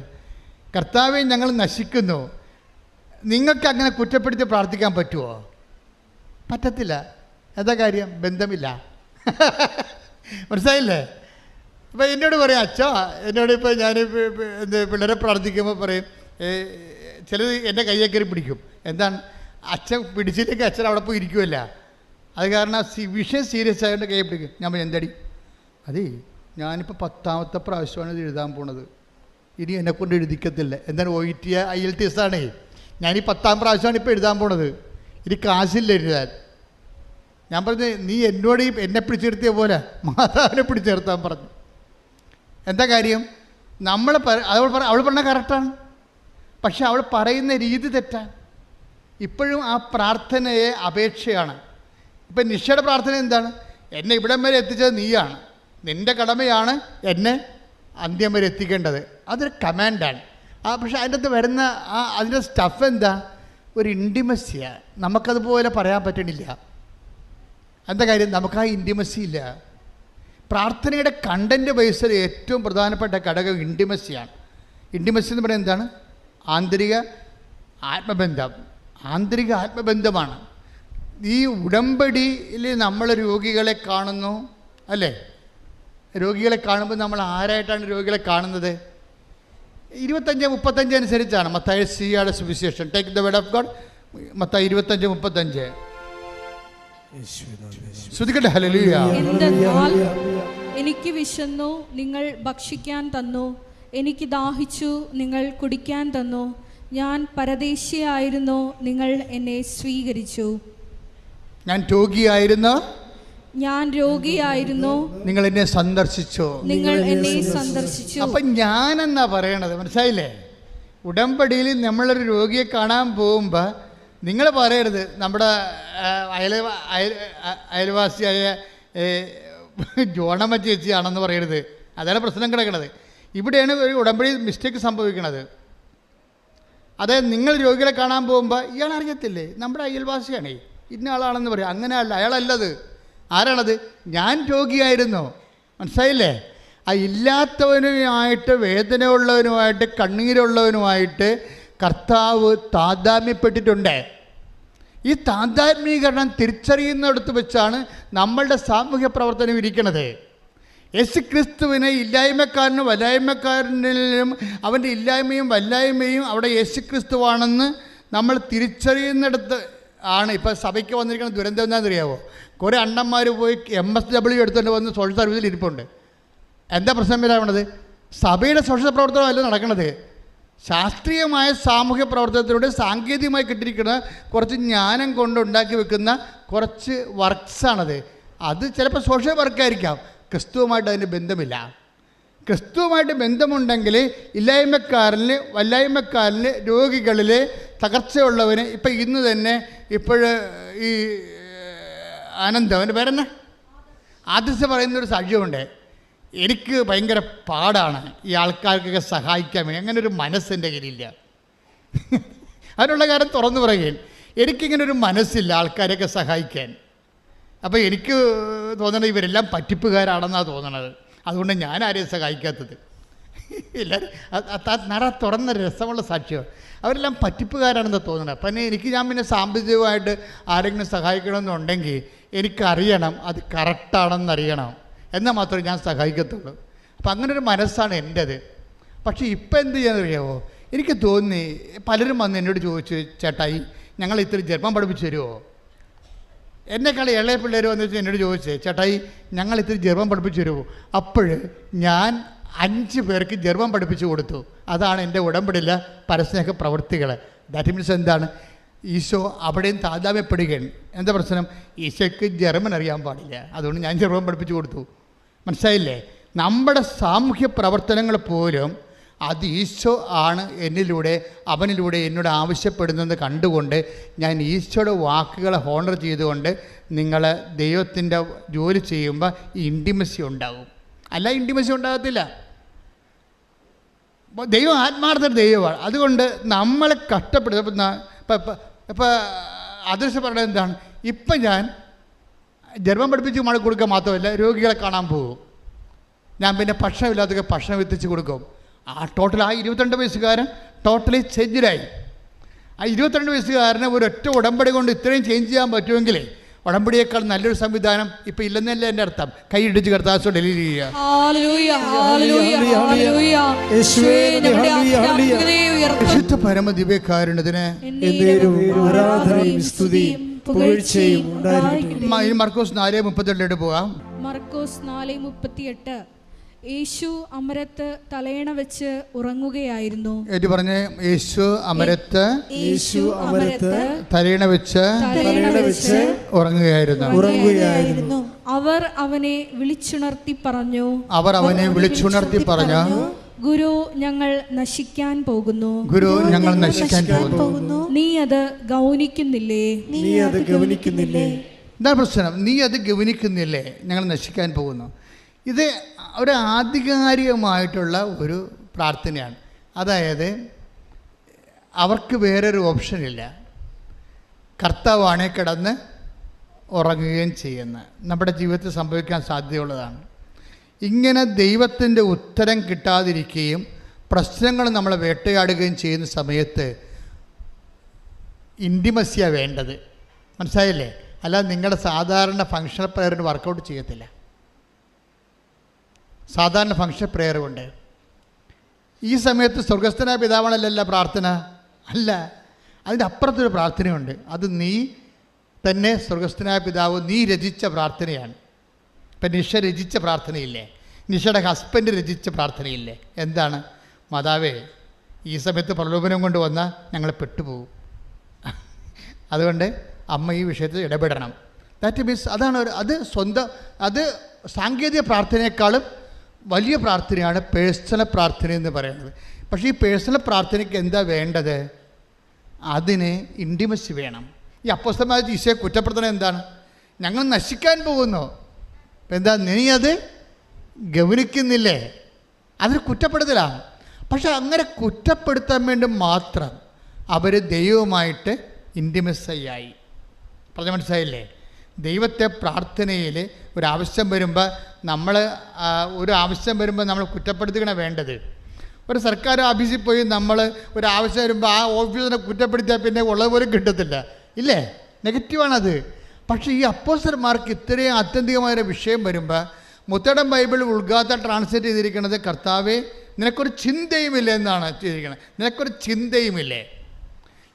കർത്താവെ, ഞങ്ങൾ നശിക്കുന്നു, നിങ്ങൾക്ക് അങ്ങനെ കുറ്റപ്പെടുത്തി പ്രാർത്ഥിക്കാൻ പറ്റുമോ? പറ്റത്തില്ല. എന്താ കാര്യം? ബന്ധമില്ല. മനസ്സിലായില്ലേ? ഇപ്പം എന്നോട് പറയും, അച്ഛാ, എന്നോട് ഇപ്പോൾ ഞാൻ പിള്ളേരെ പ്രാർത്ഥിക്കുമ്പോൾ പറയും, ചിലത് എൻ്റെ കയ്യെ കയറി പിടിക്കും. എന്താണ്? അച്ഛൻ പിടിച്ചില്ലെങ്കിൽ അച്ഛൻ അവിടെ പോയി ഇരിക്കുമല്ല. അത് കാരണം വിഷയം സീരിയസ് ആയതുകൊണ്ട് കൈ പിടിക്കും. ഞാൻ എന്തടി? അതേ, ഞാനിപ്പോൾ 10ാമത്തെ പ്രാവശ്യമാണ് ഇത് എഴുതാൻ പോണത്, ഇനി എന്നെക്കൊണ്ട് എഴുതിക്കത്തില്ല. എന്താണ്? IELTS ആണേ. ഞാനീ 10ാം പ്രാവശ്യമാണ് ഇപ്പോൾ എഴുതാൻ പോണത്, ഇനി കാശില്ല എഴുതാൻ. ഞാൻ പറഞ്ഞു, നീ എന്നോട് എന്നെ പിടിച്ചെടുത്തിയ പോലെ മാതാവിനെ പിടിച്ചെടുത്താൻ പറഞ്ഞു. എന്താ കാര്യം? അവൾ പറഞ്ഞ കറക്റ്റാണ്, പക്ഷെ അവൾ പറയുന്ന രീതി തെറ്റാണ്. ഇപ്പോഴും ആ പ്രാർത്ഥനയെ അപേക്ഷയാണ്. ഇപ്പം നിഷയുടെ പ്രാർത്ഥന എന്താണ്? എന്നെ ഇവിടം വരെ എത്തിച്ചത് നീയാണ്, നിൻ്റെ കടമയാണ് എന്നെ അന്ത്യം വരെ എത്തിക്കേണ്ടത്. അതൊരു കമാൻഡാണ്. പക്ഷെ അതിൻ്റെ അകത്ത് വരുന്ന അതിൻ്റെ സ്റ്റഫ് എന്താ? ഒരു ഇൻറ്റിമസിയാണ്. നമുക്കതുപോലെ പറയാൻ പറ്റണില്ല. എന്താ കാര്യം? നമുക്ക് ആ ഇൻറ്റിമസി ഇല്ല. പ്രാർത്ഥനയുടെ കണ്ടൻറ്റ് ബേസിൽ ഏറ്റവും പ്രധാനപ്പെട്ട ഘടകം ഇൻറ്റിമസിയാണ്. ഇൻറ്റിമസി എന്ന് പറയുന്നത് എന്താണ്? ആന്തരിക ആത്മബന്ധം. ആന്തരിക ആത്മബന്ധമാണ്. ഈ ഉടമ്പടിയിൽ നമ്മൾ രോഗികളെ കാണുന്നു, അല്ലേ? രോഗികളെ കാണുമ്പോൾ നമ്മൾ ആരായിട്ടാണ് രോഗികളെ കാണുന്നത്? 25-35 അനുസരിച്ചാണ് മത്തായി സിയുടെ സുവിശേഷം. Take the word of God. മത്തായി 25-35. ശ്രുതിക്കട്ടെ. ഹല്ലേലൂയ. എനിക്ക് വിശന്നു, നിങ്ങൾ ഭക്ഷിക്കാൻ തന്നു. എനിക്ക് ദാഹിച്ചു, നിങ്ങൾ കുടിക്കാൻ തന്നു. ഞാൻ പരദേശിയായിരുന്നു, നിങ്ങൾ എന്നെ സ്വീകരിച്ചു. ഞാൻ രോഗിയായിരുന്നു, നിങ്ങൾ എന്നെ സന്ദർശിച്ചു. അപ്പൊ ഞാനെന്നാ പറയണത്, മനസ്സിലായില്ലേ? ഉടമ്പടിയിൽ നമ്മളൊരു രോഗിയെ കാണാൻ പോകുമ്പോൾ നിങ്ങൾ പറയരുത് നമ്മുടെ അയൽവാസിയായ ജോണമ്മ ചേച്ചിയാണെന്ന് പറയരുത്. അതാണ് പ്രശ്നം കിടക്കുന്നത്. ഇവിടെയാണ് ഒരു ഉടമ്പടി മിസ്റ്റേക്ക് സംഭവിക്കുന്നത്. അതായത് നിങ്ങൾ രോഗികളെ കാണാൻ പോകുമ്പോൾ ഇയാൾ അറിയത്തില്ലേ നമ്മുടെ അയൽവാസിയാണേ, ഇന്ന ആളാണെന്ന് പറയും. അങ്ങനെയല്ല, അയാളല്ലത്. ആരാണത്? ഞാൻ രോഗിയായിരുന്നു. മനസ്സിലായില്ലേ? ആ ഇല്ലാത്തവനുമായിട്ട്, വേദനയുള്ളവനുമായിട്ട്, കണ്ണീരുള്ളവനുമായിട്ട് കർത്താവ് താതാത്മ്യപ്പെട്ടിട്ടുണ്ട്. ഈ താതാത്മ്യീകരണം തിരിച്ചറിയുന്നിടത്ത് വെച്ചാണ് നമ്മളുടെ സാമൂഹ്യ പ്രവർത്തനം ഇരിക്കുന്നത്. യേശു ക്രിസ്തുവിനെ ഇല്ലായ്മക്കാരനും വല്ലായ്മക്കാരനിലും അവൻ്റെ ഇല്ലായ്മയും വല്ലായ്മയും അവിടെ യേശു ക്രിസ്തുവാണെന്ന് നമ്മൾ തിരിച്ചറിയുന്നിടത്ത് ആണ് ഇപ്പോൾ സഭയ്ക്ക് വന്നിരിക്കുന്ന ദുരന്തം എന്താണെന്നറിയാവോ? കുറേ അണ്ണന്മാർ പോയി MSW എടുത്തുകൊണ്ട് വന്ന് സോഷ്യൽ സർവീസിൽ ഇരിപ്പുണ്ട്. എന്താ പ്രശ്നം വരാണത്? സഭയുടെ സോഷ്യൽ പ്രവർത്തനമല്ല നടക്കുന്നത്. ശാസ്ത്രീയമായ സാമൂഹ്യ പ്രവർത്തനത്തിലൂടെ സാങ്കേതികമായി കിട്ടിയിരിക്കുന്ന കുറച്ച് ജ്ഞാനം കൊണ്ടുണ്ടാക്കി വെക്കുന്ന കുറച്ച് വർക്ക്സാണത്. അത് ചിലപ്പോൾ സോഷ്യൽ വർക്കായിരിക്കാം, ക്രിസ്തുവുമായിട്ട് അതിന് ബന്ധമില്ല. ക്രിസ്തുവുമായിട്ട് ബന്ധമുണ്ടെങ്കിൽ ഇല്ലായ്മക്കാരനിൽ വല്ലായ്മക്കാരനിൽ രോഗികളിൽ തകർച്ചയുള്ളവന് ഇപ്പം ഇന്ന് തന്നെ ഈ ആനന്ദം അവൻ്റെ പേരെന്നെ ആദ്യത്തെ പറയുന്നൊരു സാക്ഷ്യമുണ്ട്. എനിക്ക് ഭയങ്കര പാടാണ് ഈ ആൾക്കാർക്കൊക്കെ സഹായിക്കാൻ വേണ്ടി, അങ്ങനെ ഒരു മനസ്സെൻ്റെ കയ്യിലില്ല. അതിനുള്ള കാര്യം തുറന്നു പറയുകയും എനിക്കിങ്ങനൊരു മനസ്സില്ല ആൾക്കാരെയൊക്കെ സഹായിക്കാൻ. അപ്പോൾ എനിക്ക് തോന്നണത് ഇവരെല്ലാം പറ്റിപ്പുകാരാണെന്നാണ് തോന്നണത്. അതുകൊണ്ട് ഞാൻ ആരെയും സഹായിക്കാത്തത്. എല്ലാവരും നട തുറന്ന രസമുള്ള സാക്ഷ്യമാണ്. അവരെല്ലാം പറ്റിപ്പുകാരാണെന്ന് തോന്നണം. അപ്പം ഞാൻ പിന്നെ സാമ്പത്തികമായിട്ട് ആരെങ്കിലും സഹായിക്കണമെന്നുണ്ടെങ്കിൽ എനിക്കറിയണം അത് കറക്റ്റാണെന്നറിയണം, എന്നാൽ മാത്രമേ ഞാൻ സഹായിക്കത്തുള്ളൂ. അപ്പം അങ്ങനൊരു മനസ്സാണ് എൻ്റേത്. പക്ഷേ ഇപ്പം എന്ത് ചെയ്യാന്നറിയാമോ? എനിക്ക് തോന്നി പലരും വന്ന് എന്നോട് ചോദിച്ചു, ചേട്ടായി ഞങ്ങൾ ഇത്തിരി ജർമ്മൻ പഠിപ്പിച്ചു തരുമോ? എന്നെക്കാൾ ഇളയ പിള്ളേർ വന്ന് വെച്ചാൽ എന്നോട് ചോദിച്ചേ, ചേട്ടായി ഞങ്ങൾ ഇത്തിരി ജർമ്മൻ പഠിപ്പിച്ചു തരുമോ? അപ്പോൾ ഞാൻ 5 പേർക്ക് ജർമ്മൻ പഠിപ്പിച്ചു കൊടുത്തു. അതാണ് എൻ്റെ ഉടമ്പടിയിലെ പരസ്നേഹ പ്രവൃത്തികൾ. ദാറ്റ് മീൻസ് എന്താണ്? ഈശോ അവിടെയും താതാമ്യപ്പെടുകയാണ്. എന്താ പ്രശ്നം? ഈശോയ്ക്ക് ജർമ്മൻ അറിയാൻ പാടില്ല, അതുകൊണ്ട് ഞാൻ ജർമ്മൻ പഠിപ്പിച്ചു കൊടുത്തു. മനസ്സിലായില്ലേ? നമ്മുടെ സാമൂഹ്യ പ്രവർത്തനങ്ങൾ പോലും അത് ഈശോ ആണ് എന്നിലൂടെ അവനിലൂടെ എന്നോട് ആവശ്യപ്പെടുന്നതെന്ന് കണ്ടുകൊണ്ട് ഞാൻ ഈശോയുടെ വാക്കുകളെ ഹോണർ ചെയ്തുകൊണ്ട് നിങ്ങൾ ദൈവത്തിൻ്റെ ജോലി ചെയ്യുമ്പോൾ ഈ ഇൻറ്റിമസി ഉണ്ടാകും. അല്ല ഇൻറ്റിമസി ഉണ്ടാകത്തില്ല. ദൈവം ആത്മാർത്ഥ ദൈവമാണ്. അതുകൊണ്ട് നമ്മളെ കഷ്ടപ്പെടുന്ന ഇപ്പോൾ അദൃശ്യ പറയുന്നത് എന്താണ്? ഇപ്പം ഞാൻ ജർമ്മൻ പഠിപ്പിച്ച് മഴ കൊടുക്കുക മാത്രമല്ല, രോഗികളെ കാണാൻ പോകും. ഞാൻ പിന്നെ ഭക്ഷണമില്ലാത്തൊക്കെ ഭക്ഷണം എത്തിച്ച് കൊടുക്കും. ടോട്ടൽ 22 വയസ്സുകാരൻ ടോട്ടലി ചേഞ്ചിലായി. 22 വയസ്സുകാരനെ ഒരൊറ്റ ഉടമ്പടി കൊണ്ട് ഇത്രയും ചേഞ്ച് ചെയ്യാൻ പറ്റുമെങ്കിൽ ഉടമ്പടിയേക്കാൾ നല്ലൊരു സംവിധാനം ഇപ്പം ഇല്ലെന്നല്ല എൻ്റെ അർത്ഥം. കൈയിടിച്ച് കർത്താവ് ഡെലിവറി ചെയ്യുക. വിശുദ്ധ പരമ ദിവ്യകാരുണ്യത്തിന് മർക്കോസ് 4:38 പോകാം. മർക്കോസ് 4:38. യേശു അമരത്ത് തലയണ വെച്ച് ഉറങ്ങുകയായിരുന്നു. ഏറ്റു പറഞ്ഞേ, യേശു അമരത്ത് തലയണ വെച്ച് ഉറങ്ങുകയായിരുന്നു. അവർ അവനെ വിളിച്ചുണർത്തി പറഞ്ഞു, ഗുരു ഞങ്ങൾ നശിക്കാൻ പോകുന്നു. നീ അത് ഗൗനിക്കുന്നില്ലേ? എന്താ പ്രശ്നം? നീ അത് ഗൗനിക്കുന്നില്ലേ? ഞങ്ങൾ നശിക്കാൻ പോകുന്നു. ഇത് ഒരു ആധികാരികമായിട്ടുള്ള ഒരു പ്രാർത്ഥനയാണ്. അതായത് അവർക്ക് വേറൊരു ഓപ്ഷനില്ല. കർത്താവാണെ കിടന്ന് ഉറങ്ങുകയും ചെയ്യുന്ന നമ്മുടെ ജീവിതത്തിൽ സംഭവിക്കാൻ സാധ്യതയുള്ളതാണ്. ഇങ്ങനെ ദൈവത്തിൻ്റെ ഉത്തരം കിട്ടാതിരിക്കുകയും പ്രശ്നങ്ങൾ നമ്മളെ വേട്ടയാടുകയും ചെയ്യുന്ന സമയത്ത് ഇൻറ്റിമസിയാണ് വേണ്ടത്. മനസ്സിലായില്ലേ? അല്ലാതെ നിങ്ങളുടെ സാധാരണ ഫങ്ഷണൽ പ്രയറിന് വർക്കൗട്ട് ചെയ്യത്തില്ല. സാധാരണ ഫങ്ഷൻ പ്രെയർ കൊണ്ട് ഈ സമയത്ത് സ്വർഗസ്ഥനായ പിതാവാണല്ല പ്രാർത്ഥന അല്ല, അതിൻ്റെ അപ്പുറത്തൊരു പ്രാർത്ഥനയുണ്ട്. അത് നീ തന്നെ സ്വർഗസ്ഥനായ പിതാവ് നീ രചിച്ച പ്രാർത്ഥനയാണ്. ഇപ്പം നിഷ രചിച്ച പ്രാർത്ഥനയില്ലേ? നിഷയുടെ ഹസ്ബൻഡ് രചിച്ച പ്രാർത്ഥനയില്ലേ? എന്താണ്? മാതാവേ, ഈ സമയത്ത് പ്രലോഭനം കൊണ്ട് വന്നാൽ ഞങ്ങൾ പെട്ടുപോകും, അതുകൊണ്ട് അമ്മ ഈ വിഷയത്തിൽ ഇടപെടണം. ദാറ്റ് മീൻസ് അതാണ് അത് സാങ്കേതിക പ്രാർത്ഥനയെക്കാളും വലിയ പ്രാർത്ഥനയാണ് പേഴ്സണൽ പ്രാർത്ഥന എന്ന് പറയുന്നത്. പക്ഷേ ഈ പേഴ്സണൽ പ്രാർത്ഥനയ്ക്ക് എന്താ വേണ്ടത്? അതിന് ഇൻറ്റിമസി വേണം. ഈ അപ്പോസ്തലന്മാർ ഈശോയെ കുറ്റപ്പെടുത്തണത് എന്താണ്? ഞങ്ങൾ നശിക്കാൻ പോകുന്നു. എന്താ? നീ അത് ഗൗനിക്കുന്നില്ലേ? അതൊരു കുറ്റപ്പെടുത്തലാണ്. പക്ഷെ അങ്ങനെ കുറ്റപ്പെടുത്താൻ വേണ്ടി മാത്രം അവർ ദൈവവുമായിട്ട് ഇൻറ്റിമസിയായി. പറഞ്ഞ മനസ്സിലായില്ലേ? ദൈവത്തെ പ്രാർത്ഥനയിൽ ഒരാവശ്യം വരുമ്പോൾ നമ്മൾ കുറ്റപ്പെടുത്തുകയാണ് വേണ്ടത്. ഒരു സർക്കാർ ഓഫീസിൽ പോയി നമ്മൾ ഒരാവശ്യം വരുമ്പോൾ ആ ഓഫീസിനെ കുറ്റപ്പെടുത്തിയാൽ പിന്നെ ഉള്ളതുപോലും കിട്ടത്തില്ല, ഇല്ലേ? നെഗറ്റീവാണത്. പക്ഷേ ഈ അപ്പോസ്തലന്മാർക്ക് ഇത്രയും ആത്യന്തികമായ വിഷയം വരുമ്പോൾ മുത്തടം ബൈബിൾ ഉൾഗാത്ത ട്രാൻസ്ലേറ്റ് ചെയ്തിരിക്കുന്നത് കർത്താവേ നിനക്കൊരു ചിന്തയുമില്ല എന്നാണ് ചെയ്തിരിക്കുന്നത്. നിനക്കൊരു ചിന്തയുമില്ലേ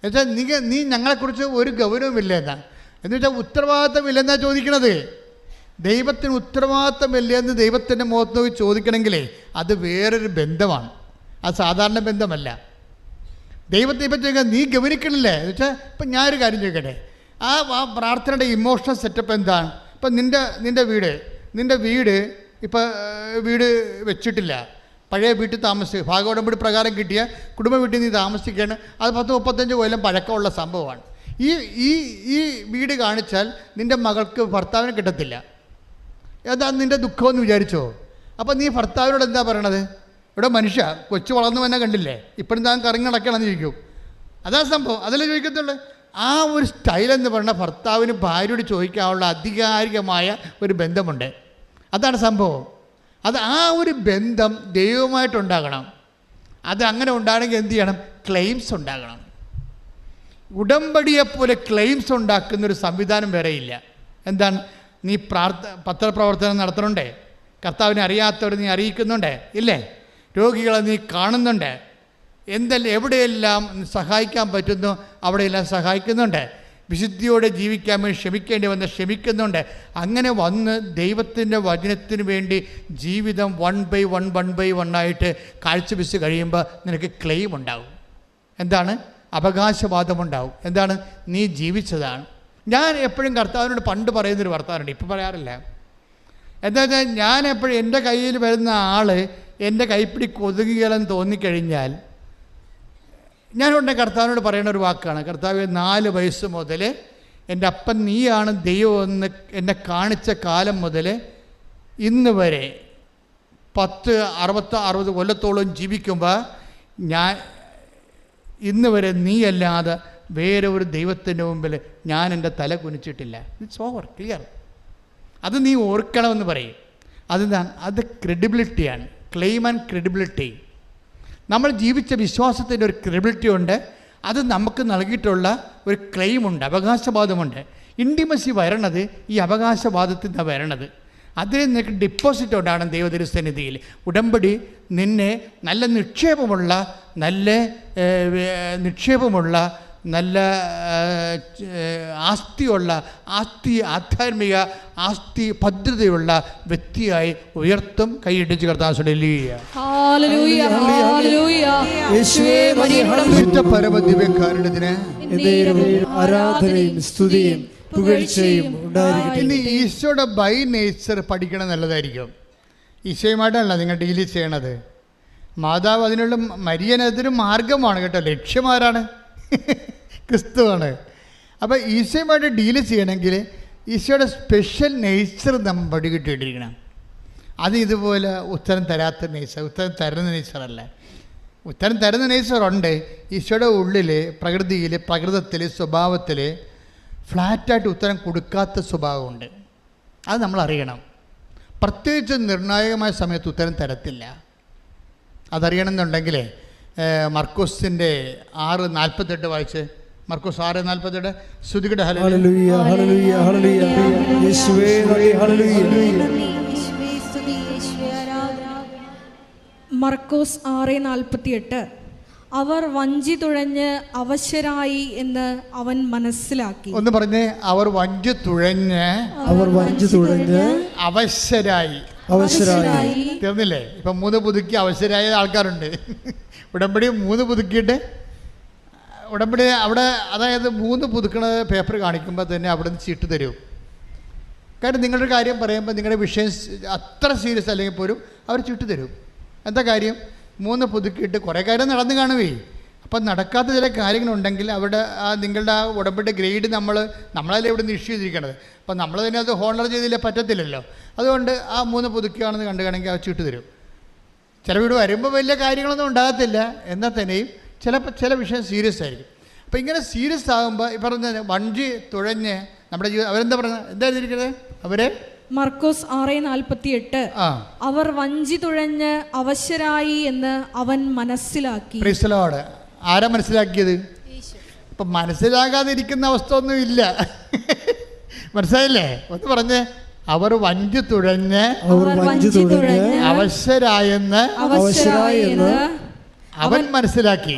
എന്നുവെച്ചാൽ നീ ഞങ്ങളെക്കുറിച്ച് ഒരു ഗൗരവമില്ല എന്നാണ്. എന്ന് വെച്ചാൽ ഉത്തരവാദിത്തമില്ലെന്നാണ് ചോദിക്കണത്. ദൈവത്തിന് ഉത്തരവാദിത്തമില്ല എന്ന് ദൈവത്തിൻ്റെ മുഖത്ത് നോക്കി ചോദിക്കണമെങ്കിലേ അത് വേറൊരു ബന്ധമാണ്, അത് സാധാരണ ബന്ധമല്ല. ദൈവത്തെ ഇപ്പം ചോദിക്കുക നീ ഗവനിക്കണില്ലേ എന്ന് വെച്ചാൽ ഇപ്പം ഞാനൊരു കാര്യം ചോദിക്കട്ടെ, ആ പ്രാർത്ഥനയുടെ ഇമോഷണൽ സെറ്റപ്പ് എന്താണ്? ഇപ്പം നിൻ്റെ വീട് ഇപ്പം വീട് വെച്ചിട്ടില്ല, പഴയ വീട്ടിൽ ഭാഗോടമ്പടി പ്രകാരം കിട്ടിയ കുടുംബ വീട്ടിൽ നീ താമസിക്കുകയാണ്. അത് 10-35 കൊല്ലം പഴക്കമുള്ള സംഭവമാണ്. ഈ വീട് കാണിച്ചാൽ നിൻ്റെ മകൾക്ക് ഭർത്താവിനെ കിട്ടത്തില്ല. അതാണ് നിൻ്റെ ദുഃഖമെന്ന് വിചാരിച്ചോ? അപ്പം നീ ഭർത്താവിനോട് എന്താ പറയണത്? ഇവിടെ മനുഷ്യ കൊച്ചു വളർന്നു തന്നെ കണ്ടില്ലേ, ഇപ്പോഴും താൻ കറങ്ങി നടക്കണമെന്ന് ചോദിക്കും. അതാ സംഭവം, അതല്ലേ ചോദിക്കത്തുള്ളൂ. ആ ഒരു സ്റ്റൈലെന്ന് പറഞ്ഞാൽ ഭർത്താവിന് ഭാര്യയോട് ചോദിക്കാനുള്ള ആധികാരികമായ ഒരു ബന്ധമുണ്ട്. അതാണ് സംഭവം. അത് ആ ഒരു ബന്ധം ദൈവവുമായിട്ടുണ്ടാകണം. അത് അങ്ങനെ ഉണ്ടാകണമെങ്കിൽ എന്ത് ചെയ്യണം? ക്ലെയിംസ് ഉണ്ടാകണം. ഉടമ്പടിയെപ്പോലെ ക്ലെയിംസ് ഉണ്ടാക്കുന്നൊരു സംവിധാനം വേറെയില്ല. എന്താണ്? നീ പത്രപ്രവർത്തനം നടത്തുന്നുണ്ടേ, കർത്താവിനെ അറിയാത്തവർ നീ അറിയിക്കുന്നുണ്ട് ഇല്ലേ, രോഗികളെ നീ കാണുന്നുണ്ട്, എവിടെയെല്ലാം സഹായിക്കാൻ പറ്റുന്നു അവിടെയെല്ലാം സഹായിക്കുന്നുണ്ട്, വിശുദ്ധിയോടെ ജീവിക്കാൻ വേണ്ടി ക്ഷമിക്കേണ്ടി വന്ന് ക്ഷമിക്കുന്നുണ്ട്. അങ്ങനെ വന്ന് ദൈവത്തിൻ്റെ വചനത്തിന് വേണ്ടി ജീവിതം 1 by 1 ആയിട്ട് കാഴ്ചവെച്ച് കഴിയുമ്പോൾ നിനക്ക് ക്ലെയിം ഉണ്ടാവും. എന്താണ്? അവകാശവാദമുണ്ടാവും. എന്താണ്? നീ ജീവിച്ചതാണ്. ഞാൻ എപ്പോഴും കർത്താവിനോട് പണ്ട് പറയുന്നൊരു വർത്തമാനമുണ്ട്, ഇപ്പോൾ പറയാറില്ല. എന്താ വെച്ചാൽ ഞാൻ എപ്പോഴും എൻ്റെ കയ്യിൽ വരുന്ന ആൾ എൻ്റെ കൈപ്പിടി കൊതുകുകളെന്ന് തോന്നിക്കഴിഞ്ഞാൽ ഞാനുണ്ടെ കർത്താവിനോട് പറയുന്ന ഒരു വാക്കാണ്, കർത്താവ് 4 വയസ്സ് മുതൽ എൻ്റെ അപ്പൻ നീയാണ് ദൈവമെന്ന് എന്നെ കാണിച്ച കാലം മുതൽ ഇന്ന് വരെ 60 കൊല്ലത്തോളം ജീവിക്കുമ്പോൾ ഞാൻ ഇന്ന് വരെ നീയല്ലാതെ വേറെ ഒരു ദൈവത്തിൻ്റെ മുമ്പിൽ ഞാൻ എൻ്റെ തല കുനിച്ചിട്ടില്ല. It's over, clear. അത് നീ ഓർക്കണമെന്ന് പറയും. അതെന്താണ്? അത് ക്രെഡിബിലിറ്റിയാണ്. Claim and credibility. നമ്മൾ ജീവിച്ച വിശ്വാസത്തിൻ്റെ ഒരു ക്രെഡിബിലിറ്റി ഉണ്ട്. അത് നമുക്ക് നൽകിയിട്ടുള്ള ഒരു ക്ലെയിമുണ്ട്, അവകാശവാദമുണ്ട്. ഇൻറ്റിമസി വരണത് ഈ അവകാശവാദത്തിൽ നിന്നാണ് വരണത്. അതിൽ നിനക്ക് ഡിപ്പോസിറ്റ് ഉണ്ടാകണം ദൈവതിരുസന്നിധിയിൽ. ഉടമ്പടി നിന്നെ നല്ല നിക്ഷേപമുള്ള നല്ല ആധ്യാത്മിക ആസ്തി ഭദ്രതയുള്ള വ്യക്തിയായി ഉയർത്തും. കൈയിടിച്ച് കർത്താവ് പരമദിവ്യകാരുണ്യത്തിന് ആരാധനയും സ്തുതിയും പുകഴ്ചയും ഉണ്ടായിരിക്കട്ടെ. ഇനി ഈശോയുടെ ബൈ നേച്ചർ പഠിക്കണം നല്ലതായിരിക്കും. ഈശോയുമായിട്ടല്ല നിങ്ങൾ ഡീൽ ചെയ്യണത്. മാതാവ് അതിനുള്ള മരിയനതൊരു മാർഗമാണ് കേട്ടോ. ലക്ഷ്യമാരാണ്? ക്രിസ്തുവാണ്. അപ്പോൾ ഈശോയുമായിട്ട് ഡീൽ ചെയ്യണമെങ്കിൽ ഈശോയുടെ സ്പെഷ്യൽ നേച്ചർ നമ്മൾ പഠിക്കിട്ടിരിക്കണം. അത് ഇതുപോലെ ഉത്തരം തരാത്ത നേച്ചർ, ഉത്തരം തരുന്ന നേച്ചറല്ല. ഉത്തരം തരുന്ന നേച്ചറുണ്ട്. ഈശോയുടെ ഉള്ളിൽ, പ്രകൃതിയിൽ, പ്രകൃതത്തിൽ, സ്വഭാവത്തിൽ ഫ്ലാറ്റായിട്ട് ഉത്തരം കൊടുക്കാത്ത സ്വഭാവമുണ്ട്. അത് നമ്മൾ അറിയണം. പ്രത്യേകിച്ച് നിർണായകമായ സമയത്ത് ഉത്തരം തരത്തില്ല. അതറിയണമെന്നുണ്ടെങ്കിൽ മർക്കോസിൻ്റെ 6:48 വായിച്ച്. മർക്കോസ് 6:48 ശ്രുതികട ഹല്ലേലൂയ ഹല്ലേലൂയ ഹല്ലേലൂയ യേശുവേ ഹല്ലേലൂയ. മർക്കോസ് 6:48 അവർ വഞ്ചി തുഴഞ്ഞ് അവശരായി എന്ന് അവൻ മനസ്സിലാക്കി. ഒന്ന് പറഞ്ഞേ, അവർ വഞ്ചി തുഴഞ്ഞ് അവശരായി. തീർന്നില്ലേ? ഇപ്പം 3 പുതുക്കി അവശരായ ആൾക്കാരുണ്ട്. ഉടമ്പടി 3 പുതുക്കിയിട്ട് ഉടമ്പടി അവിടെ, അതായത് 3 പുതുക്കണ പേപ്പർ കാണിക്കുമ്പോൾ തന്നെ അവിടെ നിന്ന് ചീട്ട് തരും. കാരണം നിങ്ങളുടെ കാര്യം പറയുമ്പോൾ നിങ്ങളുടെ വിഷയം അത്ര സീരിയസ് അല്ലെങ്കിൽ പോലും അവർ ചീട്ട് തരും. എന്താ കാര്യം? 3 പുതുക്കിയിട്ട് കുറേ കാര്യം നടന്നു കാണുവേ. അപ്പം നടക്കാത്ത ചില കാര്യങ്ങളുണ്ടെങ്കിൽ അവിടെ നിങ്ങളുടെ ആ ഉടമ്പടി ഗ്രേഡ് നമ്മളല്ലേ ഇവിടെ നിന്ന് ഇഷ്യൂ ചെയ്തിരിക്കണത്. അപ്പം നമ്മൾ തന്നെ അത് ഹോണർ ചെയ്തില്ല, പറ്റത്തില്ലല്ലോ. അതുകൊണ്ട് ആ 3 പുതുക്കുകയാണെന്ന് കണ്ടു കാണെങ്കിൽ ആ ചീട്ട് തരും. ചില വീട് വരുമ്പോൾ വലിയ കാര്യങ്ങളൊന്നും ഉണ്ടാകത്തില്ല, എന്നാൽ തന്നെയും ചില വിഷയം സീരിയസ് ആയിരിക്കും. അപ്പോൾ ഇങ്ങനെ സീരിയസ് ആകുമ്പോൾ ഈ പറഞ്ഞ വഞ്ചി തുഴഞ്ഞ് നമ്മുടെ ജീവിതം അവരെന്താ പറഞ്ഞത്? എന്താ എഴുതിയിരിക്കുന്നത്? അവരെ മർക്കോസ് 6:48 അവർ വഞ്ചി തുഴഞ്ഞ് അവശരായി എന്ന് അവൻ മനസ്സിലാക്കി. ആരാ മനസ്സിലാക്കിയത്? ഇപ്പം മനസ്സിലാകാതിരിക്കുന്ന അവസ്ഥ ഒന്നും ഇല്ല. മനസ്സിലായില്ലേ? ഒന്ന് പറഞ്ഞേ, അവർ വഞ്ചി തുഴഞ്ഞ് അവശരായെന്ന് അവൻ മനസ്സിലാക്കി.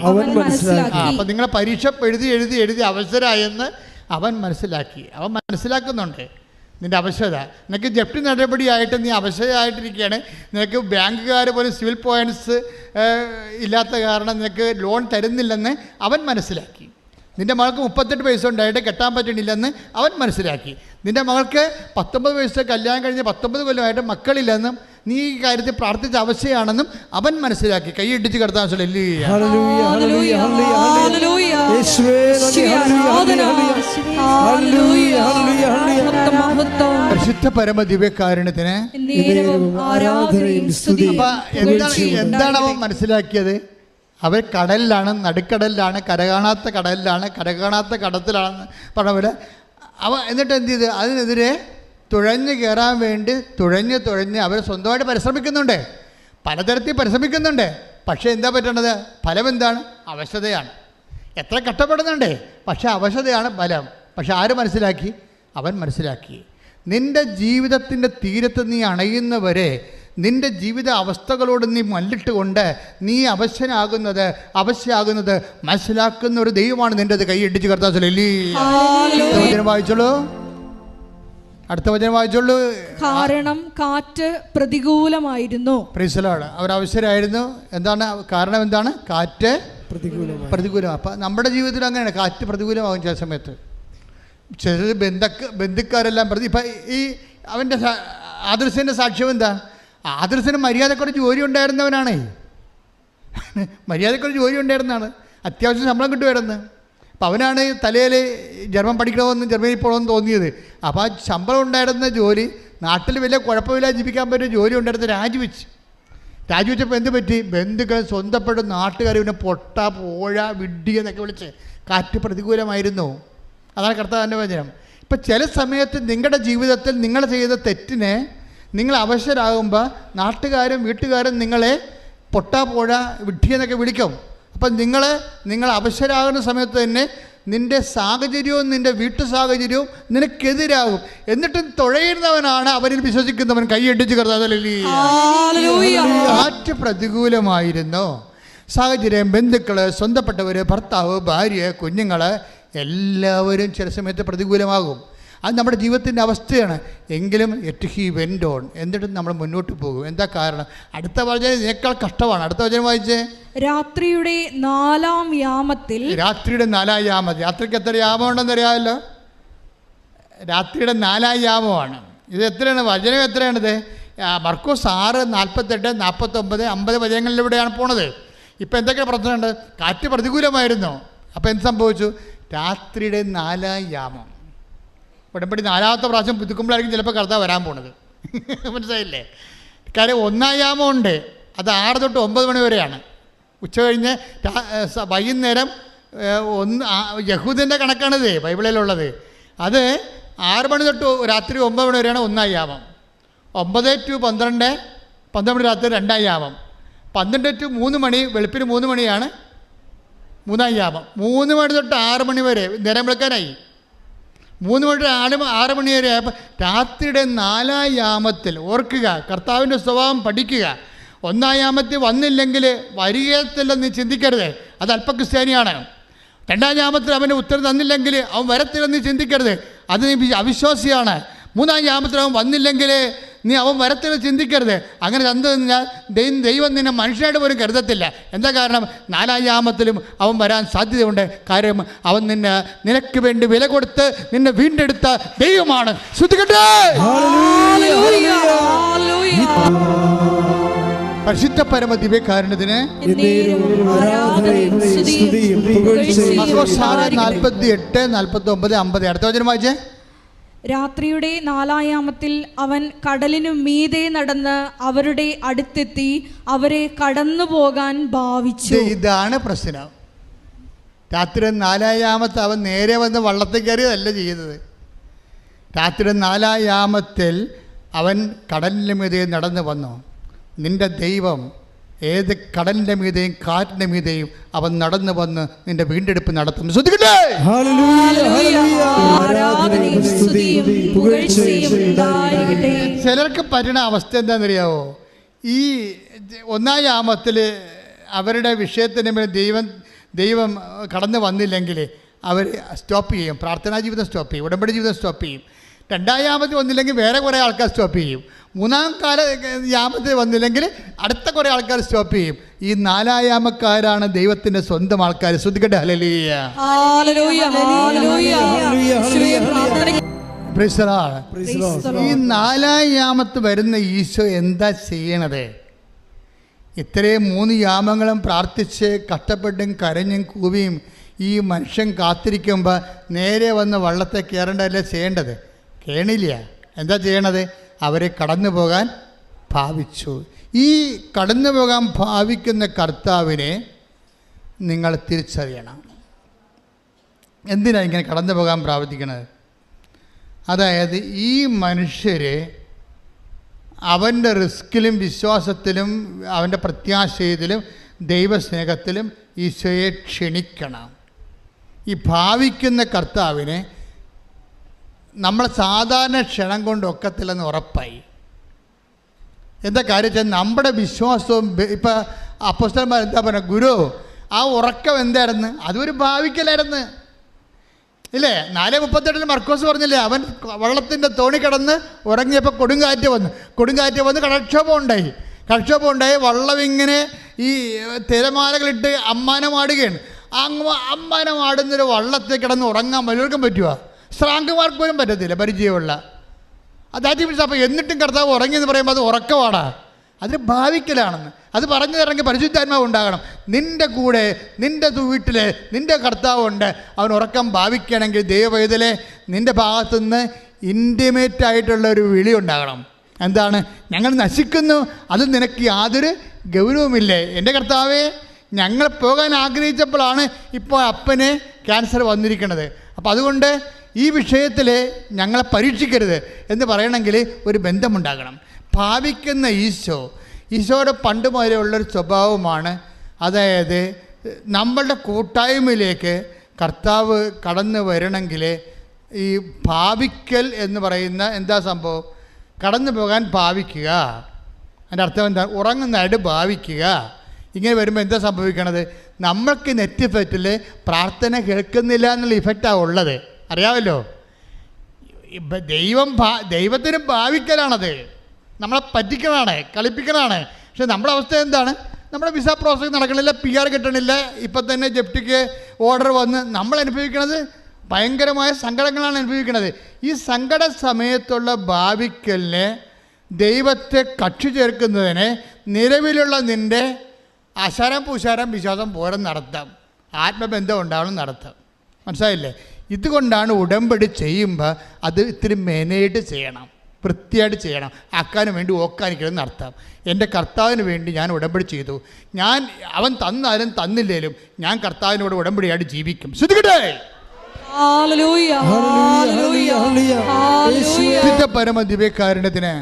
അപ്പൊ നിങ്ങളെ പരീക്ഷ എഴുതി അവശരായെന്ന് അവൻ മനസ്സിലാക്കി. അവൻ മനസ്സിലാക്കുന്നുണ്ട് നിന്റെ അവശത. നിനക്ക് ജപ്തി നടപടിയായിട്ട് നീ അവശതയായിട്ടിരിക്കുകയാണ്. നിനക്ക് ബാങ്കുകാർ പോലും സിവിൽ പോയിൻറ്റ്സ് ഇല്ലാത്ത കാരണം നിനക്ക് ലോൺ തരുന്നില്ലെന്ന് അവൻ മനസ്സിലാക്കി. നിൻ്റെ മകൾക്ക് 38 വയസ്സ് ഉണ്ടായിട്ട് കെട്ടാൻ പറ്റണില്ലെന്ന് അവൻ മനസ്സിലാക്കി. നിൻ്റെ മകൾക്ക് 19 വയസ്സ് കല്യാണം കഴിഞ്ഞ് 19 കൊല്ലമായിട്ട് മക്കളില്ലെന്നും നീ ഈ കാര്യത്തിൽ പ്രാർത്ഥിച്ച അവസ്ഥയാണെന്നും അവൻ മനസ്സിലാക്കി. കൈയിടിച്ച് കിടത്താൻ പരിശുദ്ധ പരമ ദിവ്യകാരുണ്യത്തിന്. എന്താണ് അവൻ മനസ്സിലാക്കിയത്? അവർ കടലിലാണ്, നടുക്കടലിലാണ്, കരകാണാത്ത കടലിലാണ്, കരകാണാത്ത കടത്തിലാണെന്ന് പറഞ്ഞ പോലെ എന്നിട്ട് എന്ത് ചെയ്ത് അതിനെതിരെ തുഴഞ്ഞ് കയറാൻ വേണ്ടി തുഴഞ്ഞ് അവർ സ്വന്തമായിട്ട് പരിശ്രമിക്കുന്നുണ്ട്, പലതരത്തിൽ പരിശ്രമിക്കുന്നുണ്ട്. പക്ഷേ എന്താ പറ്റണത്? ഫലം എന്താണ്? അവശതയാണ്. എത്ര കഷ്ടപ്പെടുന്നുണ്ട്, പക്ഷേ അവശതയാണ് ഫലം. പക്ഷെ ആര് മനസ്സിലാക്കി? അവൻ മനസ്സിലാക്കി. നിൻ്റെ ജീവിതത്തിൻ്റെ തീരത്ത് നീ അണയുന്നവരെ നിൻ്റെ ജീവിത അവസ്ഥകളോട് നീ മല്ലിട്ട് കൊണ്ട് നീ അവശയാകുന്നത് മനസ്സിലാക്കുന്ന ഒരു ദൈവമാണ് നിൻ്റെത്. കൈയിടിച്ച് കർത്താൻ വായിച്ചോളൂ. അടുത്ത വചനം വായിച്ചോളൂ. കാരണം കാറ്റ് പ്രതികൂലമായിരുന്നു. അവർ അവശരായിരുന്നു. എന്താണ് കാരണം? എന്താണ്? കാറ്റ് പ്രതികൂലം. അപ്പം നമ്മുടെ ജീവിതത്തിൽ അങ്ങനെയാണ്, കാറ്റ് പ്രതികൂലമാകും ചില സമയത്ത്. ചില ബന്ധുക്കാരെല്ലാം ഇപ്പം ഈ അവൻ്റെ ആദർശൻ്റെ സാക്ഷ്യം എന്താ? ആദർശന് മര്യാദക്കൊരു ജോലി ഉണ്ടായിരുന്നവനാണേ. മര്യാദക്കൊരു ജോലി ഉണ്ടായിരുന്നതാണ്, അത്യാവശ്യം ശമ്പളം കിട്ടുമായിരുന്നു. അപ്പം അവനാണ് തലയിൽ ജർമ്മൻ പഠിക്കണമെന്ന് ജർമ്മനിയിൽ പോകണമെന്ന് തോന്നിയത്. അപ്പോൾ ആ ശമ്പളം ഉണ്ടായിരുന്ന ജോലി, നാട്ടിൽ വലിയ കുഴപ്പമില്ല ജീവിക്കാൻ പറ്റിയ ജോലി ഉണ്ടായിരുന്ന രാജിവെച്ചപ്പോൾ എന്ത് പറ്റി? ബന്ധുക്കൾ, സ്വന്തപ്പെട്ട നാട്ടുകാർ പിന്നെ പൊട്ട, പോഴ, വിഡ്ഢി എന്നൊക്കെ വിളിച്ച് കാറ്റ് പ്രതികൂലമായിരുന്നു. അതാണ് കർത്താവിൻ്റെ വചനം. ഇപ്പം ചില സമയത്ത് നിങ്ങളുടെ ജീവിതത്തിൽ നിങ്ങൾ ചെയ്ത തെറ്റിനെ നിങ്ങൾ അവശരാകുമ്പോൾ നാട്ടുകാരും വീട്ടുകാരും നിങ്ങളെ പൊട്ടാ, പോഴ, വിഡ്ഢി എന്നൊക്കെ വിളിക്കും. അപ്പം നിങ്ങൾ അവശരാകുന്ന സമയത്ത് തന്നെ നിൻ്റെ സാഹചര്യവും നിൻ്റെ വീട്ടു സാഹചര്യവും നിനക്കെതിരാകും. എന്നിട്ടും തുഴയുന്നവനാണ് അവരിൽ വിശ്വസിക്കുന്നവൻ. കൈയടിച്ച് കർത്താവിൽ. കാറ്റ് പ്രതികൂലമായിരുന്നു. സാഹചര്യം, ബന്ധുക്കൾ, സ്വന്തപ്പെട്ടവർ, ഭർത്താവ്, ഭാര്യ, കുഞ്ഞുങ്ങൾ എല്ലാവരും ചില സമയത്ത് പ്രതികൂലമാകും. അത് നമ്മുടെ ജീവിതത്തിൻ്റെ അവസ്ഥയാണ്. എങ്കിലും ഹി വെൻ്റ് ഓൺ, എന്നിട്ടും നമ്മൾ മുന്നോട്ട് പോകും. എന്താ കാരണം? അടുത്ത വചനം ഇതിനേക്കാൾ കഷ്ടമാണ്. അടുത്ത വചനം വായിച്ചേ. രാത്രിയുടെ 4-ാം യാമത്തിൽ. രാത്രിയുടെ 4-ാം യാമത്തിൽ. രാത്രിക്ക് എത്ര യാമം ഉണ്ടെന്ന് അറിയാമല്ലോ? രാത്രിയുടെ 4-ാം യാമമാണ്. ഇത് എത്രയാണ്? വചനം എത്രയാണിത്? മർക്കോസ് 6:48, 49, 50 വചനങ്ങളിലൂടെയാണ് പോണത്. ഇപ്പം എന്തൊക്കെയാണ് പ്രശ്നമുണ്ട്? കാറ്റ് പ്രതികൂലമായിരുന്നു. അപ്പോൾ എന്ത് സംഭവിച്ചു? രാത്രിയുടെ 4-ാം യാമം. ഉടമ്പടി 4-ാമത്തെ പ്രാവശ്യം പുതുക്കുമ്പോഴായിരിക്കും ചിലപ്പോൾ കർത്താവ് വരാൻ പോണത്. മനസ്സിലായില്ലേ? കാര്യം 1-ാം യാമം ഉണ്ട്, അത് 6 തൊട്ട് 9 മണി വരെയാണ്. ഉച്ച കഴിഞ്ഞ് വൈകുന്നേരം യഹൂദൻ്റെ കണക്കാണിത്, ബൈബിളിലുള്ളത്. അത് 6 മണി തൊട്ട് രാത്രി 9 മണി വരെയാണ് 1-ാം യാമം. 9 to 12, 12 മണി രാത്രി 2-ാം യാമം. 12 to 3 മണി, വെളുപ്പിന് 3 മണിയാണ് 3-ാം യാമം. 3 മണി തൊട്ട് 6 മണി വരെ നേരം വിളിക്കാനായി. 3 മണി തൊട്ട് 6 മണി വരെ. അപ്പം രാത്രിയുടെ 4-ാം യാമത്തിൽ ഓർക്കുക, കർത്താവിൻ്റെ സ്വഭാവം പഠിക്കുക. 1-ാം യാമത്തിൽ വന്നില്ലെങ്കിൽ വരികത്തില്ലെന്ന് നീ ചിന്തിക്കരുത്, അത് അല്പക്രിസ്ത്യാനിയാണ്. 2-ാം യാമത്തിൽ അവന് ഉത്തരം തന്നില്ലെങ്കിൽ അവൻ വരത്തില്ലെന്ന് ചിന്തിക്കരുത്, അത് നീ അവിശ്വാസിയാണ്. 3-ാം യാമത്തിൽ അവൻ വന്നില്ലെങ്കിൽ നീ അവൻ വരത്തില്ലെന്ന് ചിന്തിക്കരുത്. അങ്ങനെ തന്നു കഴിഞ്ഞാൽ ദൈവം നിന്നെ മനുഷ്യനായിട്ട് പോലും കരുതത്തില്ല. എന്താ കാരണം? 4-ാം യാമത്തിലും അവൻ വരാൻ സാധ്യതയുണ്ട്. കാര്യം അവൻ നിനക്ക് വേണ്ടി വില കൊടുത്ത് നിന്നെ വീണ്ടെടുത്ത ദൈവമാണ്. ശ്രദ്ധിക്കട്ടെ. പരിശുദ്ധ പരമ ദിവ്യകാരുണ്യത്തിന് 48, 49, 50. അടുത്ത വചനം വായിച്ചേ. രാത്രിയുടെ 4-ാം യാമത്തിൽ അവൻ കടലിനു മീതെ നടന്ന് അവരുടെ അടുത്തെത്തി അവരെ കടന്നു പോകാൻ ഭാവിച്ചു. ഇതാണ് പ്രശ്നം. രാത്രി 4-ാം യാമത്തിൽ അവൻ നേരെ വന്ന് വള്ളത്തിൽ കയറിയതല്ല ചെയ്യുന്നത്. രാത്രി 4-ാം യാമത്തിൽ അവൻ കടലിന് മീതെ നടന്നു വന്നു. നിന്റെ ദൈവം ഏത് കടലിൻ്റെ മീതെയും കാറ്റിൻ്റെ മീതെയും അവൻ നടന്നു വന്ന് നിന്റെ വീണ്ടെടുപ്പ് നടത്തും. ശ്രദ്ധിക്കട്ടെ. ചിലർക്ക് പറ്റുന്ന അവസ്ഥ എന്താണെന്നറിയാവോ? ഈ ഒന്നാം യാമത്തിൽ അവരുടെ വിഷയത്തിന് മേൽ ദൈവം കടന്നു വന്നില്ലെങ്കിൽ അവർ സ്റ്റോപ്പ് ചെയ്യും, പ്രാർത്ഥനാ ജീവിതം സ്റ്റോപ്പ് ചെയ്യും, ഉടമ്പടി ജീവിതം സ്റ്റോപ്പ് ചെയ്യും. രണ്ടാം യാമത്തിൽ വന്നില്ലെങ്കിൽ വേറെ കുറേ ആൾക്കാർ സ്റ്റോപ്പ് ചെയ്യും. മൂന്നാം യാമത്തിൽ വന്നില്ലെങ്കിൽ അടുത്ത കുറേ ആൾക്കാർ സ്റ്റോപ്പ് ചെയ്യും. ഈ നാലാം യാമക്കാരാണ് ദൈവത്തിൻ്റെ സ്വന്തം ആൾക്കാർ. ശ്രദ്ധിക്കട്ടെ. ഹല്ലേലൂയ. ഈ നാലാം യാമത്ത് വരുന്ന ഈശോ എന്താ ചെയ്യണത്? ഇത്രയും 3 യാമങ്ങളും പ്രാർത്ഥിച്ച് കഷ്ടപ്പെട്ടും കരഞ്ഞും കൂവിയും ഈ മനുഷ്യൻ കാത്തിരിക്കുമ്പോൾ നേരെ വന്ന് വള്ളത്തെ കയറേണ്ടതല്ലേ ചെയ്യേണ്ടത്? കേണില്ല. എന്താ ചെയ്യണത്? അവരെ കടന്നു പോകാൻ ഭാവിച്ചു. ഈ കടന്നു പോകാൻ ഭാവിക്കുന്ന കർത്താവിനെ നിങ്ങൾ തിരിച്ചറിയണം. എന്തിനാണ് ഇങ്ങനെ കടന്നു പോകാൻ പ്രാർത്ഥിക്കണത്? അതായത് ഈ മനുഷ്യർ അവൻ്റെ റിസ്കിലും വിശ്വാസത്തിലും അവൻ്റെ പ്രത്യാശയിലും ദൈവസ്നേഹത്തിലും ഈശോയെ ക്ഷണിക്കണം. ഈ ഭാവിക്കുന്ന കർത്താവിനെ നമ്മൾ സാധാരണ ക്ഷണം കൊണ്ട് ഒക്കത്തില്ലെന്ന് ഉറപ്പായി. എന്താ കാര്യം വെച്ചാൽ നമ്മുടെ വിശ്വാസവും ഇപ്പം അപ്പോസ്തലന്മാർ എന്താ പറയുക? ഗുരു, ആ ഉറക്കം എന്തായിരുന്നു? അതൊരു ഭാവിക്കലായിരുന്നു, ഇല്ലേ? 4:38 മർക്കോസ് പറഞ്ഞില്ലേ, അവൻ വള്ളത്തിൻ്റെ തോണി കിടന്ന് ഉറങ്ങിയപ്പോൾ കൊടുങ്കാറ്റ് വന്ന് കടക്ഷോഭം ഉണ്ടായി. വള്ളം ഇങ്ങനെ ഈ തിരമാലകളിട്ട് അമ്മാനമാടുകയാണ്. അമ്മാനമാടുന്നൊരു വള്ളത്തിൽ കിടന്ന് ഉറങ്ങാൻ വല്ലവർക്കും പറ്റുമോ? ശ്രാങ്കമാർക്ക് പോലും പറ്റത്തില്ല, പരിചയമുള്ള. അതായത് അപ്പോൾ എന്നിട്ടും കർത്താവ് ഉറങ്ങിയെന്ന് പറയുമ്പോൾ അത് ഉറക്കമാണ്, അതൊരു ഭാവിക്കലാണെന്ന്. അത് പറഞ്ഞു തരണമെങ്കിൽ പരിശുദ്ധാത്മാവ് ഉണ്ടാകണം നിൻ്റെ കൂടെ. നിൻ്റെ വീട്ടിൽ നിൻ്റെ കർത്താവുണ്ട്. അവൻ ഉറക്കം ഭാവിക്കണമെങ്കിൽ ദൈവവേദലെ നിൻ്റെ ഭാഗത്തുനിന്ന് ഇൻറ്റിമേറ്റ് ആയിട്ടുള്ള ഒരു വിളി ഉണ്ടാകണം. എന്താണ്? ഞങ്ങൾ നശിക്കുന്നു, അത് നിനക്ക് യാതൊരു ഗൗരവമില്ലേ? എൻ്റെ കർത്താവേ, ഞങ്ങൾ പോകാൻ ആഗ്രഹിച്ചപ്പോഴാണ് ഇപ്പോൾ അപ്പന് ക്യാൻസർ വന്നിരിക്കുന്നത്. അപ്പോൾ അതുകൊണ്ട് ഈ വിഷയത്തിൽ ഞങ്ങളെ പരീക്ഷിക്കരുത് എന്ന് പറയണമെങ്കിൽ ഒരു ബന്ധമുണ്ടാകണം. ഭാവിക്കുന്ന ഈശോയുടെ പണ്ട് മുതലേ ഉള്ളൊരു സ്വഭാവമാണ്. അതായത് നമ്മളുടെ കൂട്ടായ്മയിലേക്ക് കർത്താവ് കടന്നു വരണമെങ്കിൽ ഈ ഭാവിക്കൽ എന്ന് പറയുന്ന എന്താ സംഭവം? കടന്നു പോകാൻ ഭാവിക്കുക. അതിൻ്റെ അർത്ഥം എന്താ? ഉറങ്ങുന്നതായിട്ട് ഭാവിക്കുക. ഇങ്ങനെ വരുമ്പോൾ എന്താ സംഭവിക്കണത്? നമ്മൾക്ക് നെറ്റ് ഇഫക്റ്റിൽ പ്രാർത്ഥന കേൾക്കുന്നില്ല എന്നുള്ള ഇഫക്റ്റാണ് ഉള്ളത്, അറിയാമല്ലോ. ദൈവത്തിന് ഭാവിക്കലാണത്, നമ്മളെ പറ്റിക്കണതാണ്, കളിപ്പിക്കണതാണ്. പക്ഷെ നമ്മുടെ അവസ്ഥ എന്താണ്? നമ്മുടെ വിസ പ്രോസസ് നടക്കണില്ല, PR കിട്ടണില്ല, ഇപ്പം തന്നെ ജപ്തിക്ക് ഓർഡർ വന്ന് നമ്മൾ അനുഭവിക്കുന്നത് ഭയങ്കരമായ സങ്കടങ്ങളാണ് അനുഭവിക്കുന്നത്. ഈ സങ്കട സമയത്തുള്ള ഭാവിക്കലിന് ദൈവത്തെ കക്ഷി ചേർക്കുന്നതിന് നിലവിലുള്ള നിൻ്റെ അശാരം പൂശാരം വിശ്വാസം പോരം നടത്താം, ആത്മബന്ധം ഉണ്ടാവണം നടത്താം. മനസ്സിലായില്ലേ? ഇതുകൊണ്ടാണ് ഉടമ്പടി ചെയ്യുമ്പോൾ അത് ഇത്തിരി മെനയായിട്ട് ചെയ്യണം, വൃത്തിയായിട്ട് ചെയ്യണം. ആക്കാനും വേണ്ടി ഓക്കാനിക്കണമെന്ന് അർത്ഥം. എൻ്റെ കർത്താവിന് വേണ്ടി ഞാൻ ഉടമ്പടി ചെയ്തു. അവൻ തന്നാലും തന്നില്ലേലും ഞാൻ കർത്താവിനോട് ഉടമ്പടിയായിട്ട് ജീവിക്കും. ശ്രദ്ധിക്കട്ടെ. പരമദിവ്യകാരുണ്യത്തിന്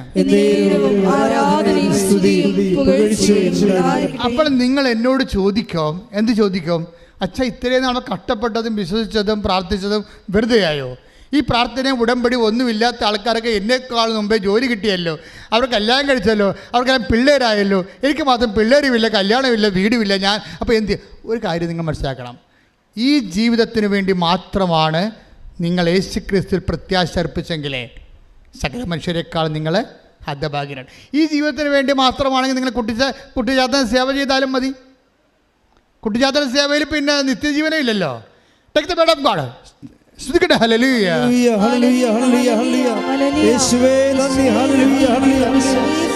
അപ്പോൾ നിങ്ങൾ എന്നോട് ചോദിക്കും, എന്ത് ചോദിക്കും? അച്ഛാ, ഇത്രയും നാളെ കഷ്ടപ്പെട്ടതും വിശ്വസിച്ചതും പ്രാർത്ഥിച്ചതും വെറുതെയായോ? ഈ പ്രാർത്ഥനയും ഉടമ്പടി ഒന്നുമില്ലാത്ത ആൾക്കാരൊക്കെ എന്നെക്കാൾ മുമ്പേ ജോലി കിട്ടിയല്ലോ, അവർ കല്യാണം കഴിച്ചല്ലോ, അവർക്കെല്ലാം പിള്ളേരായല്ലോ, എനിക്ക് മാത്രം പിള്ളേരുമില്ല, കല്യാണമില്ല, വീടുമില്ല. അപ്പോൾ ഒരു കാര്യം നിങ്ങൾ മനസ്സിലാക്കണം. ഈ ജീവിതത്തിന് വേണ്ടി മാത്രമാണ് നിങ്ങൾ യേശുക്രിസ്തുവിൽ പ്രത്യാശ അർപ്പിച്ചെങ്കിലേ സകല മനുഷ്യരെക്കാൾ നിങ്ങൾ ഹതഭാഗ്യരാണ്. ഈ ജീവിതത്തിന് വേണ്ടി മാത്രമാണെങ്കിൽ നിങ്ങൾ കുട്ടിജാതന സേവ ചെയ്താലും മതി. കുട്ടിജാതന സേവയിൽ പിന്നെ നിത്യജീവനം ഇല്ലല്ലോ. Take the bed of God. ശ്രദ്ധിക്കട്ടെ. ഹല്ലേലൂയ, ഹല്ലേലൂയ, ഹല്ലേലൂയ, ഹല്ലേലൂയ. യേശുവേ നന്ദി. ഹല്ലേലൂയ,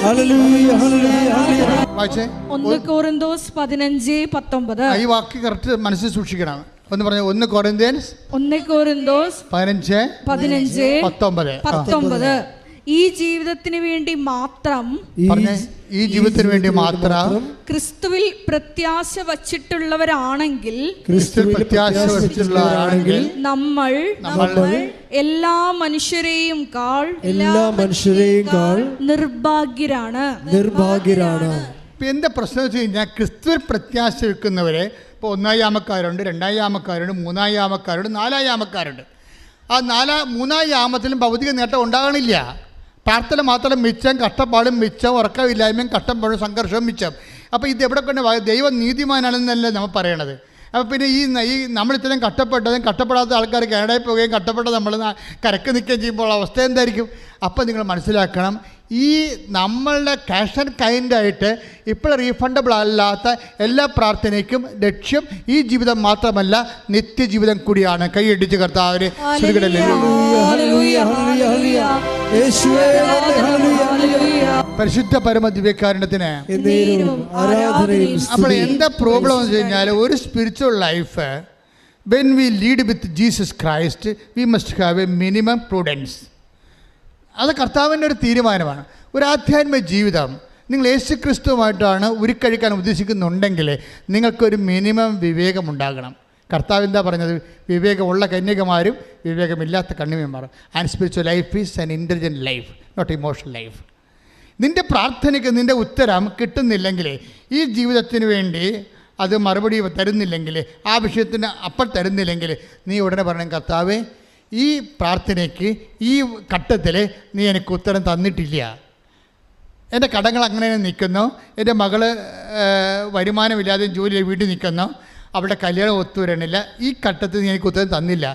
ഹല്ലേലൂയ, ഹല്ലേലൂയ. വായിച്ചേ 1 കൊരിന്തോസ് 15:19. ഈ വാക്ക് കറക്റ്റ് മനസ്സിൽ സൂക്ഷിക്കണം. ഒന്ന് പറഞ്ഞു. 1 കൊരിന്തോസ് 15:19. ഈ ജീവിതത്തിന് വേണ്ടി മാത്രം, ഈ ജീവിതത്തിന് വേണ്ടി മാത്രം ക്രിസ്തുവിൽ പ്രത്യാശ വച്ചിട്ടുള്ളവരാണെങ്കിൽ, നമ്മൾ എല്ലാ മനുഷ്യരെയും കാൾ നിർഭാഗ്യരാണ്. ഇപ്പം എന്താ പ്രശ്നം വെച്ച് കഴിഞ്ഞാൽ ക്രിസ്തുവിൽ പ്രത്യാശ വെക്കുന്നവരെ ഇപ്പോൾ 1-ാം യാമക്കാരുണ്ട്, 2-ാം യാമക്കാരുണ്ട്, 3-ാം യാമക്കാരുണ്ട്, 4-ാം യാമക്കാരുണ്ട്. ആ 3-ാം യാമത്തിലും ഭൗതിക നേട്ടം ഉണ്ടാകണില്ല. പ്രാർത്ഥന മാത്രം മിച്ചം, കഷ്ടപ്പാടും മിച്ചം, ഉറക്കമില്ലായ്മയും കഷ്ടപ്പാടും സംഘർഷവും മിച്ചം. അപ്പോൾ ഇത് എവിടെ കൊണ്ട് ദൈവം നീതിമാനാണെന്നല്ലേ നമ്മൾ പറയണത്. അപ്പോൾ പിന്നെ ഈ നമ്മളിത്രയും കഷ്ടപ്പെട്ടതും കഷ്ടപ്പെടാത്ത ആൾക്കാർ കാനഡയിൽ പോവുകയും കഷ്ടപ്പെട്ട നമ്മൾ കരക്ക് നിൽക്കുകയും ചെയ്യുമ്പോൾ അവസ്ഥ എന്തായിരിക്കും? അപ്പോൾ നിങ്ങൾ മനസ്സിലാക്കണം, ഈ നമ്മളുടെ ക്യാഷ് ആൻഡ് കൈൻഡായിട്ട് ഇപ്പോൾ റീഫണ്ടബിൾ അല്ലാത്ത എല്ലാ പ്രാർത്ഥനയ്ക്കും ലക്ഷ്യം ഈ ജീവിതം മാത്രമല്ല, നിത്യജീവിതം കൂടിയാണ്. കൈയടിച്ച് കർത്താവിനെ പരിശുദ്ധ പരമദിവ്യകാരുണ്യത്തിന്. അപ്പോൾ എന്താ പ്രോബ്ലം എന്ന് വെച്ച് കഴിഞ്ഞാൽ, ഒരു spiritual life when we lead with Jesus Christ we must have A minimum prudence. അത് കർത്താവിൻ്റെ ഒരു തീരുമാനമാണ്. ഒരു ആധ്യാത്മിക ജീവിതം നിങ്ങൾ യേശു ക്രിസ്തുവുമായിട്ടാണ് ഉരുക്കഴിക്കാൻ ഉദ്ദേശിക്കുന്നുണ്ടെങ്കിൽ നിങ്ങൾക്കൊരു മിനിമം വിവേകമുണ്ടാകണം. കർത്താവ് എന്താ പറഞ്ഞത്? വിവേകമുള്ള കന്യകമാരും വിവേകമില്ലാത്ത കന്യകമാരും. And spiritual life is an intelligent life, not emotional life. നിൻ്റെ പ്രാർത്ഥനയ്ക്ക് നിൻ്റെ ഉത്തരം കിട്ടുന്നില്ലെങ്കിൽ, ഈ ജീവിതത്തിന് വേണ്ടി അത് മറുപടി തരുന്നില്ലെങ്കിൽ, ആ വിഷയത്തിന് അപ്പോൾ തരുന്നില്ലെങ്കിൽ, നീ ഉടനെ പറയണം, കർത്താവേ ഈ പ്രാർത്ഥനയ്ക്ക് ഈ ഘട്ടത്തിൽ നീ എനിക്ക് ഉത്തരം തന്നിട്ടില്ല. എൻ്റെ കടങ്ങൾ അങ്ങനെ നിൽക്കുന്നു, എൻ്റെ മകൾ വരുമാനമില്ലാതെ ജോലി വീട്ടിൽ നിൽക്കുന്നു, അവളുടെ കല്യാണം ഒത്തുവരണില്ല, ഈ ഘട്ടത്തിൽ നീ എനിക്ക് ഉത്തരം തന്നില്ല.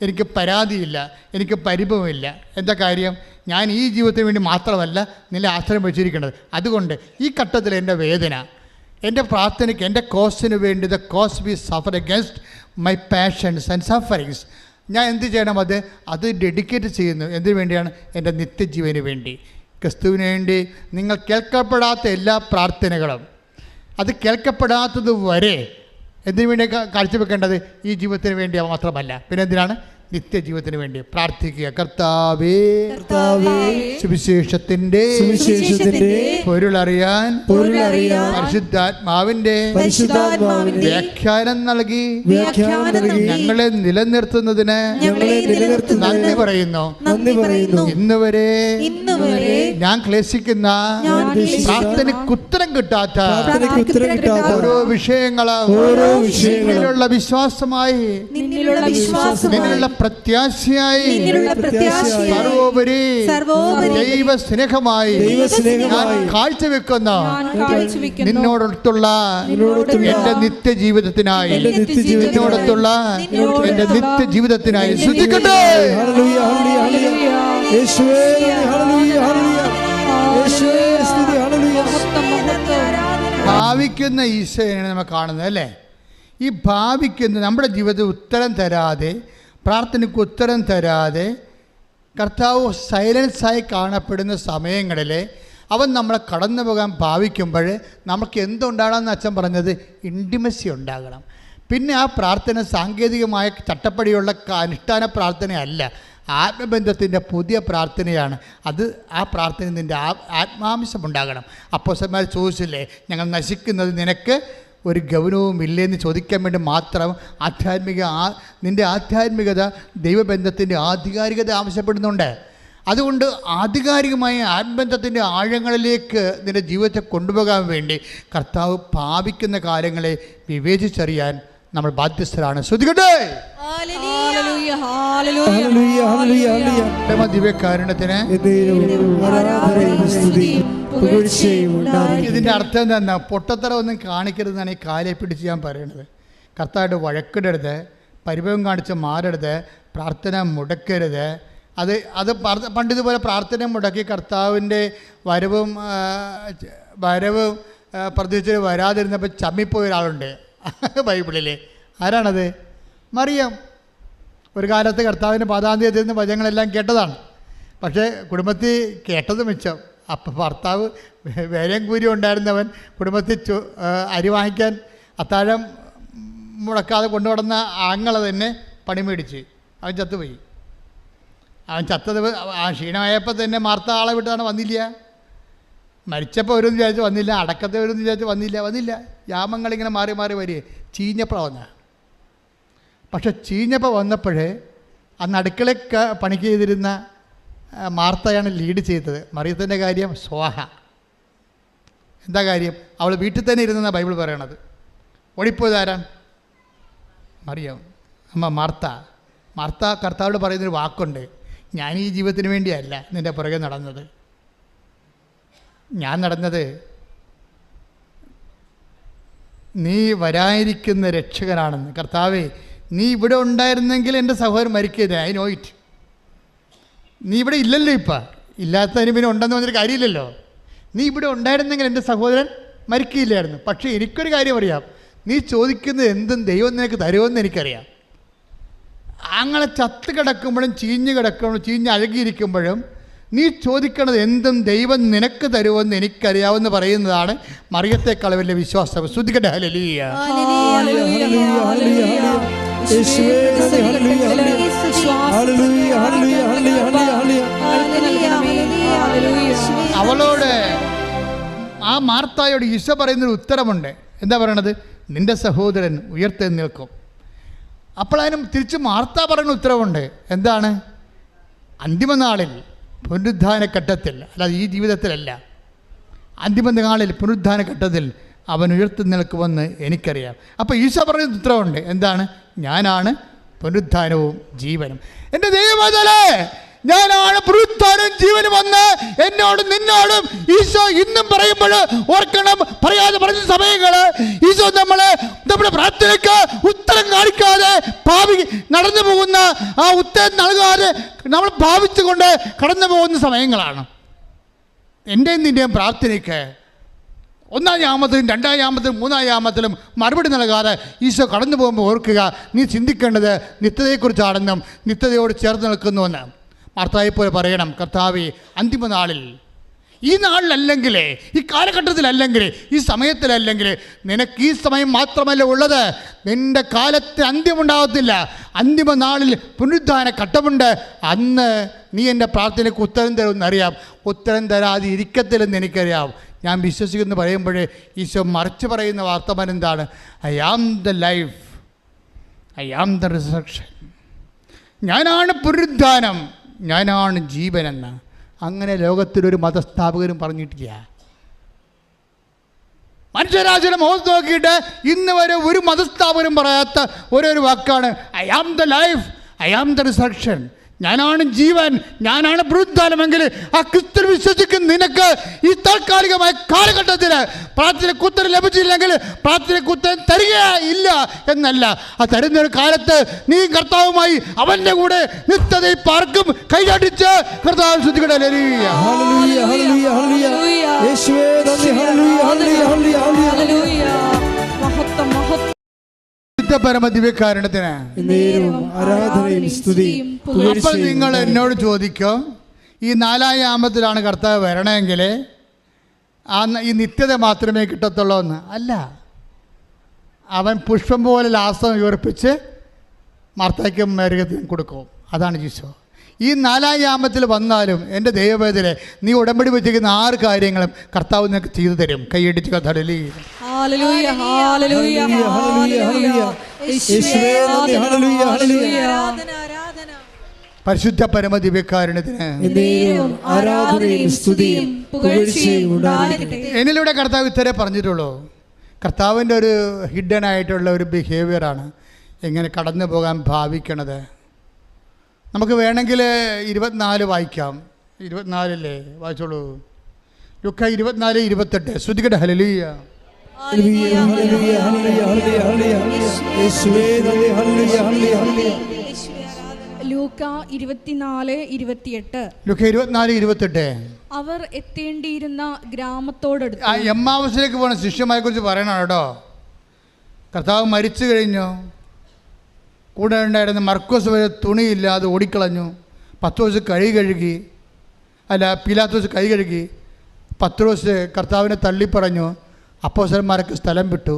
എനിക്ക് പരാതിയില്ല, എനിക്ക് പരിഭവമില്ല. എന്താ കാര്യം? ഞാൻ ഈ ജീവിതത്തിന് വേണ്ടി മാത്രമല്ല നിന്നെ ആശ്രയം വെച്ചിരിക്കുന്നത്. അതുകൊണ്ട് ഈ ഘട്ടത്തിൽ എൻ്റെ വേദന, എൻ്റെ പ്രാർത്ഥനയ്ക്ക്, എൻ്റെ കോസിന് വേണ്ടി, the cause V Zafar against my passions and sufferings, ഞാൻ എന്ത് ചെയ്യണം? അത് ഡെഡിക്കേറ്റ് ചെയ്യുന്നു. എന്തിനു വേണ്ടിയാണ്? എൻ്റെ നിത്യജീവന് വേണ്ടി, ക്രിസ്തുവിന് വേണ്ടി. നിങ്ങൾ കേൾക്കപ്പെടാത്ത എല്ലാ പ്രാർത്ഥനകളും, അത് കേൾക്കപ്പെടാത്തത് വരെ എന്തിനു വേണ്ടി കാഴ്ചവെക്കേണ്ടത്? ഈ ജീവിതത്തിന് വേണ്ടി മാത്രമല്ല, പിന്നെ എന്തിനാണ്? നിത്യജീവിതത്തിന് വേണ്ടി പ്രാർത്ഥിക്കുക. കർത്താവേ, സുവിശേഷത്തിന്റെ പൊരുളറിയാൻ പരിശുദ്ധാത്മാവിന്റെ വ്യാഖ്യാനം നൽകി ഞങ്ങളെ നിലനിർത്തുന്നതിന് നന്ദി പറയുന്നു. ഇന്നുവരെ ഞാൻ ക്ലേശിക്കുന്ന പ്രാർത്ഥനയ്ക്ക് ഉത്തരം കിട്ടാത്ത ഓരോ വിഷയങ്ങളുള്ള വിശ്വാസമായി, നിന്നുള്ള പ്രത്യാശയായി, സർവോപരി ദൈവ സ്നേഹമായി ഞാൻ കാഴ്ചവെക്കുന്ന നിന്നോടൊത്തുള്ള എൻ്റെ നിത്യജീവിതത്തിനായി, നിന്നോടൊത്തുള്ള എൻ്റെ നിത്യജീവിതത്തിനായി ശ്രദ്ധിക്കട്ടെ. ഭാവിക്കുന്ന ഈശോയാണ് നമ്മൾ കാണുന്നത് അല്ലേ? ഈ ഭാവിക്കുന്ന നമ്മുടെ ജീവിതത്തിൽ ഉത്തരം തരാതെ, പ്രാർത്ഥനയ്ക്ക് ഉത്തരം തരാതെ കർത്താവ് സൈലൻസായി കാണപ്പെടുന്ന സമയങ്ങളിൽ അവൻ നമ്മളെ കടന്നു പോകാൻ ഭാവിക്കുമ്പോൾ നമുക്ക് എന്തുണ്ടാകണമെന്ന് അച്ഛൻ പറഞ്ഞത്? ഇൻറ്റിമസി ഉണ്ടാകണം. പിന്നെ ആ പ്രാർത്ഥന സാങ്കേതികമായ ചട്ടപ്പടിയുള്ള അനുഷ്ഠാന പ്രാർത്ഥനയല്ല, ആത്മബന്ധത്തിൻ്റെ പുതിയ പ്രാർത്ഥനയാണ്. ആ പ്രാർത്ഥന നിൻ്റെ ആത്മാംശമുണ്ടാകണം. അപ്പോസ്തലന്മാർ ചോദിച്ചില്ലേ, ഞങ്ങൾ നശിക്കുന്നത് നിനക്ക് ഒരു ഗൗരവവും ഇല്ലെന്ന് ചോദിക്കാൻ വേണ്ടി മാത്രം നിൻ്റെ ആധ്യാത്മികത ദൈവബന്ധത്തിൻ്റെ ആധികാരികത ആവശ്യപ്പെടുന്നുണ്ട്. അതുകൊണ്ട് ആധികാരികമായ ആത്മബന്ധത്തിൻ്റെ ആഴങ്ങളിലേക്ക് നിൻ്റെ ജീവിതത്തെ കൊണ്ടുപോകാൻ വേണ്ടി കർത്താവ് ഭാവിക്കുന്ന കാര്യങ്ങളെ വിവേചിച്ചറിയാൻ നമ്മൾ ബാധ്യസ്ഥരാണ്. ശ്രദ്ധിക്കട്ടെ. ദിവ്യകാരുണ്യത്തിന് ഇതിൻ്റെ അർത്ഥം എന്താ? പൊട്ടത്തരം ഒന്നും കാണിക്കരുതെന്നാണ് ഈ കാലെ പിടിച്ച് ഞാൻ പറയണത്. കർത്താവായിട്ട് വഴക്കിടരുത്, പരിഭവം കാണിച്ച് മാറരുത്, പ്രാർത്ഥന മുടക്കരുത്. അത് പണ്ടിതുപോലെ പ്രാർത്ഥന മുടക്കി കർത്താവിൻ്റെ വരവും പ്രതീക്ഷിച്ച് വരാതിരുന്നപ്പോൾ ചമ്മിപ്പോയ ഒരാളുണ്ട് ബൈബിളിൽ. ആരാണത്? മറിയം. ഒരു കാലത്ത് കർത്താവിൻ്റെ പാദാന്ത്യത്തിൽ നിന്ന് വചനങ്ങളെല്ലാം കേട്ടതാണ്. പക്ഷേ കുടുംബത്തിൽ കേട്ടത് മിച്ചം. അപ്പം ഭർത്താവ് വേലയും കൂലിയും ഉണ്ടായിരുന്നവൻ കുടുംബത്തിൽ അരി വാങ്ങിക്കാൻ അത്താഴം മുടക്കാതെ കൊണ്ടുവന്ന ആങ്ങളെ തന്നെ പണി മേടിച്ച് അവൻ ചത്തുപോയി. അവൻ ചത്തത് ആ ക്ഷീണമായപ്പോൾ തന്നെ മാർത്ത ആളെ വിട്ടാണ് വന്നില്ല. മരിച്ചപ്പോൾ വരുമെന്ന് വിചാരിച്ച് വന്നില്ല, അടക്കത്തെ വരുമെന്ന് വിചാരിച്ച് വന്നില്ല. യാമങ്ങളിങ്ങനെ മാറി മാറി വരിക. ചീഞ്ഞപ്പോൾ വന്ന. പക്ഷെ ചീഞ്ഞപ്പോൾ വന്നപ്പോഴേ അന്ന് അടുക്കളയ്ക്ക് പണിക്ക് ചെയ്തിരുന്ന മാർത്തയാണ് ലീഡ് ചെയ്തത്. മറിയത്തിൻ്റെ കാര്യം സ്വാഹ. എന്താ കാര്യം? അവൾ വീട്ടിൽ തന്നെ ഇരുന്നെന്നാണ് ബൈബിൾ പറയണത്. ഓടിപ്പോയതാരാ? മറിയം. അമ്മ മാർത്ത കർത്താവോട് പറയുന്നൊരു വാക്കുണ്ട്, ഞാൻ ഈ ജീവിതത്തിന് വേണ്ടിയല്ല നിൻ്റെ പുറകെ നടന്നത്. ഞാൻ നടന്നത് നീ വരാനിരിക്കുന്ന രക്ഷകനാണെന്ന്. കർത്താവേ, നീ ഇവിടെ ഉണ്ടായിരുന്നെങ്കിൽ എൻ്റെ സഹോദരൻ മരിക്കരുത്. I know it. നീ ഇവിടെ ഇല്ലല്ലോ. ഇപ്പം ഇല്ലാത്തതിന് പിന്നെ ഉണ്ടെന്ന് പറഞ്ഞൊരു കാര്യമില്ലല്ലോ. നീ ഇവിടെ ഉണ്ടായിരുന്നെങ്കിൽ എൻ്റെ സഹോദരൻ മരിക്കില്ലായിരുന്നു. പക്ഷേ എനിക്കൊരു കാര്യം അറിയാം, നീ ചോദിക്കുന്നത് എന്തും ദൈവം നിനക്ക് തരുമെന്ന് എനിക്കറിയാം. അങ്ങനെ ചത്ത് കിടക്കുമ്പോഴും ചീഞ്ഞ് കിടക്കുമ്പോഴും ചീഞ്ഞ് അഴകിയിരിക്കുമ്പോഴും നീ ചോദിക്കണത് എന്തും ദൈവം നിനക്ക് തരുമെന്ന് എനിക്കറിയാമെന്ന് പറയുന്നതാണ് മറിയത്തെക്കാൾ വലിയ വിശ്വാസം. ശ്രുതിക്കട്ടെ ഹല്ലേലൂയ. അവളോട്, ആ മാർത്തായോട് ഈശോ പറയുന്നൊരു ഉത്തരമുണ്ട്. എന്താ പറയണത്? നിന്റെ സഹോദരൻ ഉയർത്തെഴുന്നേൽക്കും. അപ്പോൾ അതിനും തിരിച്ച് മാർത്ത പറയുന്ന ഉത്തരവുണ്ട്. എന്താണ്? അന്തിമനാളിൽ പുനരുദ്ധാന ഘട്ടത്തിൽ, അല്ലാതെ ഈ ജീവിതത്തിലല്ല, അന്തിമനാളിൽ പുനരുദ്ധാന ഘട്ടത്തിൽ അവൻ ഉയർത്തെഴുന്നേൽക്കുമെന്ന് എനിക്കറിയാം. അപ്പോൾ ഈശോ പറയുന്ന ഉത്തരവുണ്ട്. എന്താണ്? ഞാനാണ് പുനരുദ്ധാനവും ജീവനും. എൻ്റെ ദൈവമേ, ഞാനാണ് പുനരുദ്ധാനവും ജീവനും വന്ന് എന്നോടും നിന്നോടും ഈശോ ഇന്നും പറയുമ്പോൾ ഓർക്കണം. പറയാതെ പറഞ്ഞ സമയങ്ങൾ ഈശോ നമ്മുടെ പ്രാർത്ഥനയ്ക്ക് ഉത്തരം കാണിക്കാതെ ഭാവി നടന്നു പോകുന്ന, ആ ഉത്തരം നൽകാതെ നമ്മൾ ഭാവിച്ചുകൊണ്ട് കടന്നു പോകുന്ന സമയങ്ങളാണ്. എൻ്റെയും നിൻ്റെയും പ്രാർത്ഥനയ്ക്ക് ഒന്നാം യാമത്തിലും രണ്ടാം യാമത്തിലും മൂന്നാം യാമത്തിലും മറുപടി നൽകാതെ ഈശോ കടന്നു പോകുമ്പോൾ ഓർക്കുക, നീ ചിന്തിക്കേണ്ടത് നിത്യതയെക്കുറിച്ചാണെന്നും നിത്യതയോട് ചേർന്ന് നിൽക്കുന്നുവെന്ന്. മാർത്തായെപ്പോലെ പറയണം, കർത്താവേ, അന്തിമനാളിൽ, ഈ നാളിലല്ലെങ്കിൽ, ഈ കാലഘട്ടത്തിലല്ലെങ്കിൽ, ഈ സമയത്തിലല്ലെങ്കിൽ, നിനക്ക് ഈ സമയം മാത്രമല്ല ഉള്ളത്. നിൻ്റെ കാലത്ത് അന്ത്യമുണ്ടാകത്തില്ല. അന്തിമനാളിൽ പുനരുദ്ധാന ഘട്ടമുണ്ട്. അന്ന് നീ എൻ്റെ പ്രാർത്ഥനയ്ക്ക് ഉത്തരം തരുമെന്നറിയാം. ഉത്തരം തരാതെ ഇരിക്കത്തില്ലെന്ന് എനിക്കറിയാം. ഞാൻ വിശ്വസിക്കുന്നു പറയുമ്പോഴേ ഈശോ മറിച്ച് പറയുന്ന വാർത്തമാനം എന്താണ്? I am the life, I am the resurrection. ഞാനാണ് പുനരുദ്ധാനം, ഞാനാണ് ജീവനെന്ന്. അങ്ങനെ ലോകത്തിലൊരു മതസ്ഥാപകരും പറഞ്ഞിട്ടില്ല. മനുഷ്യരാശിയുടെ മുഖത്ത് നോക്കിയിട്ട് ഇന്ന് വരെ ഒരു മതസ്ഥാപകരും പറയാത്ത ഓരോരു വാക്കാണ് I am the life, I am the resurrection. ഞാനാണ് ജീവൻ, ഞാനാണ് പുനരുദ്ധാനമെങ്കിൽ ആ ക്രിസ്തു വിശ്വസിക്കുന്ന നിനക്ക് ഈ താൽക്കാലികമായ കാലഘട്ടത്തിൽ പ്രാർത്ഥനയ്ക്ക് ഉത്തരം ലഭിച്ചില്ലെങ്കിൽ പ്രാർത്ഥനയ്ക്ക് ഉത്തരം തരികയില്ല എന്നല്ല. ആ തരുന്നൊരു കാലത്ത് നീ കർത്താവുമായി അവൻ്റെ കൂടെ നിത്യതയിൽ പാർക്കും. കൈകാട്ടിച്ച് കർത്താവ് ശ്രദ്ധിക്കട്ടെ. പരമദിവ്യകാരണത്തിന് അപ്പോൾ നിങ്ങൾ എന്നോട് ചോദിക്കോ, ഈ നാലാം യാമത്തിലാണ് കർത്താവ് വരണമെങ്കിൽ ഈ നിത്യത മാത്രമേ കിട്ടത്തുള്ളൂ എന്ന്. അല്ല, അവൻ പുഷ്പം പോലെ ലാസം ഉയർപ്പിച്ച് മാർത്തായ്ക്കും മേരകത്തിനും കൊടുക്കും. അതാണ് ഈശോ. ഈ നാലാം യാമത്തിൽ വന്നാലും എൻ്റെ ദൈവവേദനെ നീ ഉടമ്പടി വെച്ചിരിക്കുന്ന 6 കാര്യങ്ങളും കർത്താവ് നിനക്ക് ചെയ്തു തരും. കൈയടിച്ച് കഥടലി. പരിശുദ്ധ പരമദിവ്യകാരുണ്യത്തിന് എന്നിലൂടെ കർത്താവ് ഇത്രേ പറഞ്ഞിട്ടുള്ളൂ. കർത്താവിൻ്റെ ഒരു ഹിഡൻ ആയിട്ടുള്ള ഒരു ബിഹേവിയറാണ് എങ്ങനെ കടന്നു പോകാൻ ഭാവിക്കണത്. നമുക്ക് വേണമെങ്കിൽ 24 വായിക്കാം. 24 വായിച്ചോളൂ. ലുക്ക 24:28. ശ്രുതികട്ടെ. ഹല്ലേലൂയ. ലൂക്ക 24:28. ലുക്ക 24:28. അവർ എത്തേണ്ടിയിരുന്ന ഗ്രാമത്തോടടുത്ത്. എമ്മാവസിലേക്ക് പോകണ ശിഷ്യന്മാരെ കുറിച്ച് പറയണം കേട്ടോ. കർത്താവ് മരിച്ചു കഴിഞ്ഞു. കൂടെ ഉണ്ടായിരുന്ന മർക്കോസ് വരെ തുണിയില്ലാതെ ഓടിക്കളഞ്ഞു. പത്രോസ് കഴുകി പീലാത്തോസ് കഴുകി. പത്രോസ് കർത്താവിനെ തള്ളിപ്പറഞ്ഞു. അപ്പോസ്തലന്മാരൊക്കെ സ്ഥലം വിട്ടു.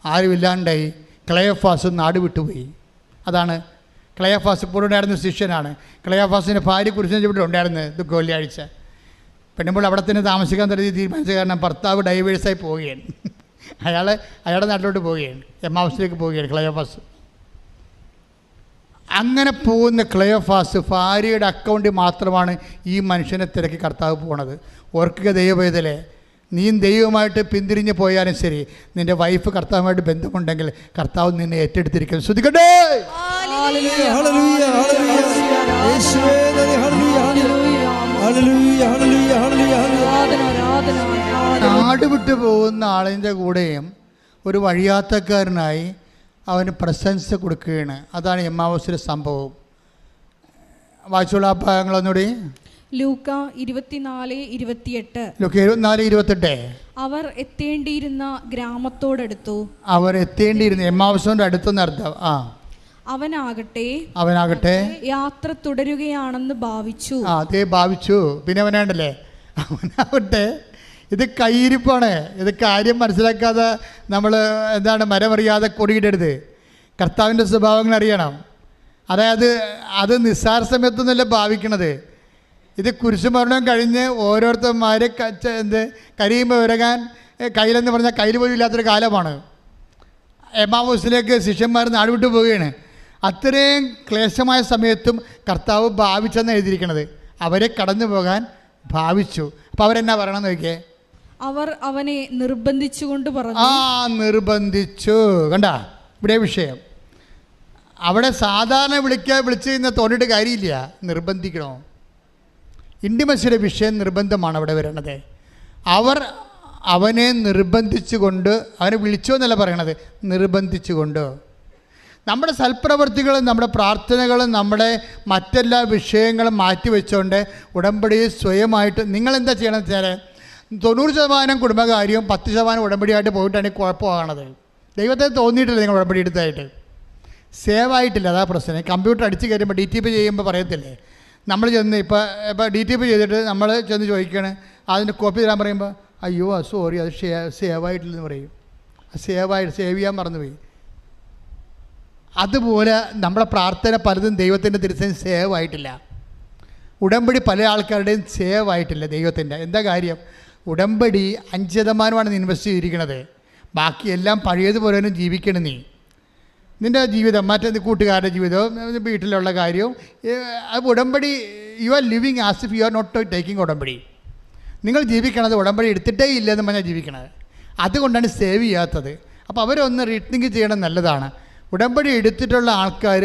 ആരുമില്ലാണ്ടായി. ക്ലയോഫാസ് നാട് വിട്ടുപോയി. അതാണ് ക്ലയോഫാസ്. ഇപ്പോൾ ഉണ്ടായിരുന്ന ശിഷ്യനാണ്. ക്ലയോഫാസിൻ്റെ ഭാര്യ കുരിശിനെ ഇവിടെ ഉണ്ടായിരുന്നത് വെള്ളിയാഴ്ച. പെണ്ണുമ്പോൾ അവിടെ തന്നെ താമസിക്കാൻ തുടങ്ങി തീരുമാനിച്ച കാരണം ഭർത്താവ് ഡൈവേഴ്സായി പോവുകയാണ്. അയാളുടെ നാട്ടിലോട്ട് പോവുകയാണ്. എമ്മാവസിലേക്ക് പോവുകയാണ് ക്ലയോഫാസ്. അങ്ങനെ പോകുന്ന ക്ലയോഫാസ് ഭാര്യയുടെ അക്കൗണ്ടിൽ മാത്രമാണ് ഈ മനുഷ്യനെ തിരക്കി കർത്താവ് പോണത്. ഓർക്കുക ദൈവവേദലെ, നീയും ദൈവവുമായിട്ട് പിന്തിരിഞ്ഞ് പോയാലും ശരി, നിൻ്റെ വൈഫ് കർത്താവുമായിട്ട് ബന്ധമുണ്ടെങ്കിൽ കർത്താവ് നിന്നെ ഏറ്റെടുത്തിരിക്കും. ശ്രുതിക്കട്ടെ. ഹല്ലേലൂയ, ഹല്ലേലൂയ. യേശുവേ നന്ദി. ഹല്ലേലൂയ, ഹല്ലേലൂയ, ഹല്ലേലൂയ, ഹല്ലേലൂയ. നാട് വിട്ടു പോകുന്ന ആളിൻ്റെ കൂടെയും ഒരു വഴിയാത്രക്കാരനായി അവന് പ്രശംസ കൊടുക്കുകയാണ്. അതാണ് എമ്മാവൂസിലെ സംഭവം. വായിച്ചോളൂ ആ ഭാഗങ്ങളൊന്നുകൂടി. ലൂക്ക 24:28. ലൂക്ക 24:28. അവർ എത്തേണ്ടിയിരുന്ന ഗ്രാമത്തോടടുത്തു. അവർ എത്തേണ്ടിയിരുന്ന എമ്മാവൂസിന്റെ അടുത്തെന്ന് അർത്ഥം. അവനാകട്ടെ യാത്ര തുടരുകയാണെന്ന് ഭാവിച്ചു. അതേ ഭാവിച്ചു. പിന്നെ അവനാണ്ടല്ലേ, അവനാവട്ടെ, ഇത് കയ്യിരിപ്പാണ്. ഇത് കാര്യം മനസ്സിലാക്കാതെ നമ്മൾ മരമറിയാതെ കൊടിയിടരുത്. കർത്താവിൻ്റെ സ്വഭാവങ്ങൾ അറിയണം. അതായത് അത് നിസ്സാര സമയത്തൊന്നുമല്ല ഭാവിക്കണത്. ഇത് കുരിശുമരണം കഴിഞ്ഞ് ഓരോരുത്തന്മാർ കരിയുമ്പോൾ വിരകാൻ കയ്യിലെന്ന് പറഞ്ഞാൽ കയ്യിൽ പോലും ഇല്ലാത്തൊരു കാലമാണ്. എമ്മാവൂസിലേക്ക് ശിഷ്യന്മാർ നാടുവിട്ടു പോവുകയാണ്. അത്രയും ക്ലേശമായ സമയത്തും കർത്താവ് ഭാവിച്ചെന്ന് എഴുതിയിരിക്കണത്. അവരെ കടന്നു പോകാൻ ഭാവിച്ചു. അപ്പോൾ അവരെന്നാ പറയണമെന്ന് നോക്കിയേ. അവർ അവനെ നിർബന്ധിച്ചുകൊണ്ട് പറഞ്ഞു. നിർബന്ധിച്ചു. കണ്ട ഇവിടെ വിഷയം. അവിടെ സാധാരണ വിളിച്ച് ഇന്ന് തോന്നിയിട്ട് കാര്യമില്ല, നിർബന്ധിക്കണോ. ഇൻറ്റിമസിയുടെ വിഷയം നിർബന്ധമാണ് അവിടെ വരണത്. അവർ അവനെ നിർബന്ധിച്ചുകൊണ്ട്, അവനെ വിളിച്ചോ എന്നല്ല പറയണത്, നിർബന്ധിച്ചുകൊണ്ട്. നമ്മുടെ സൽപ്രവൃത്തികളും നമ്മുടെ പ്രാർത്ഥനകളും നമ്മുടെ മറ്റെല്ലാ വിഷയങ്ങളും മാറ്റിവെച്ചുകൊണ്ട് ഉടമ്പടി സ്വയമായിട്ട് നിങ്ങളെന്താ ചെയ്യണമെന്ന് വെച്ചാൽ 90% കുടുംബകാര്യവും 10% ഉടമ്പടിയായിട്ട് പോയിട്ടാണ് കുഴപ്പമാകണത്. ദൈവത്തെ തോന്നിയിട്ടില്ല നിങ്ങൾ ഉടമ്പടി എടുത്തായിട്ട്, സേവ് ആയിട്ടില്ല. അതാ പ്രശ്നം. കമ്പ്യൂട്ടർ അടിച്ച് കയറുമ്പോൾ DTP ചെയ്യുമ്പോൾ പറയത്തില്ലേ, നമ്മൾ ചെന്ന് ഇപ്പോൾ DTP ചെയ്തിട്ട് നമ്മൾ ചെന്ന് ചോദിക്കുകയാണ്, അതിൻ്റെ കോപ്പി തരാൻ പറയുമ്പോൾ അയ്യോ സോറി അത് സേവ് ആയിട്ടില്ലെന്ന് പറയും. സേവ് ചെയ്യാൻ മറന്നുപോയി. അതുപോലെ നമ്മുടെ പ്രാർത്ഥന പലതും ദൈവത്തിൻ്റെ തിരുസേന സേവ് ആയിട്ടില്ല. ഉടമ്പടി പല ആൾക്കാരുടെയും സേവ് ആയിട്ടില്ല ദൈവത്തിൻ്റെ. എന്താ കാര്യം? ഉടമ്പടി 5% ഇൻവെസ്റ്റ് ചെയ്തിരിക്കുന്നത്. ബാക്കി എല്ലാം പഴയതുപോലെ തന്നെ ജീവിക്കണം. നിൻ്റെ ജീവിതം, മറ്റേ കൂട്ടുകാരുടെ ജീവിതവും വീട്ടിലുള്ള കാര്യവും ഉടമ്പടി you are living as if you are not taking ഉടമ്പടി. നിങ്ങൾ ജീവിക്കണത് ഉടമ്പടി എടുത്തിട്ടേ ഇല്ലെന്ന് പറഞ്ഞാൽ ജീവിക്കണത്. അതുകൊണ്ടാണ് സേവ് ചെയ്യാത്തത്. അപ്പോൾ അവരൊന്ന് റീത്തിങ്ക് ചെയ്യണം, നല്ലതാണ്. ഉടമ്പടി എടുത്തിട്ടുള്ള ആൾക്കാർ,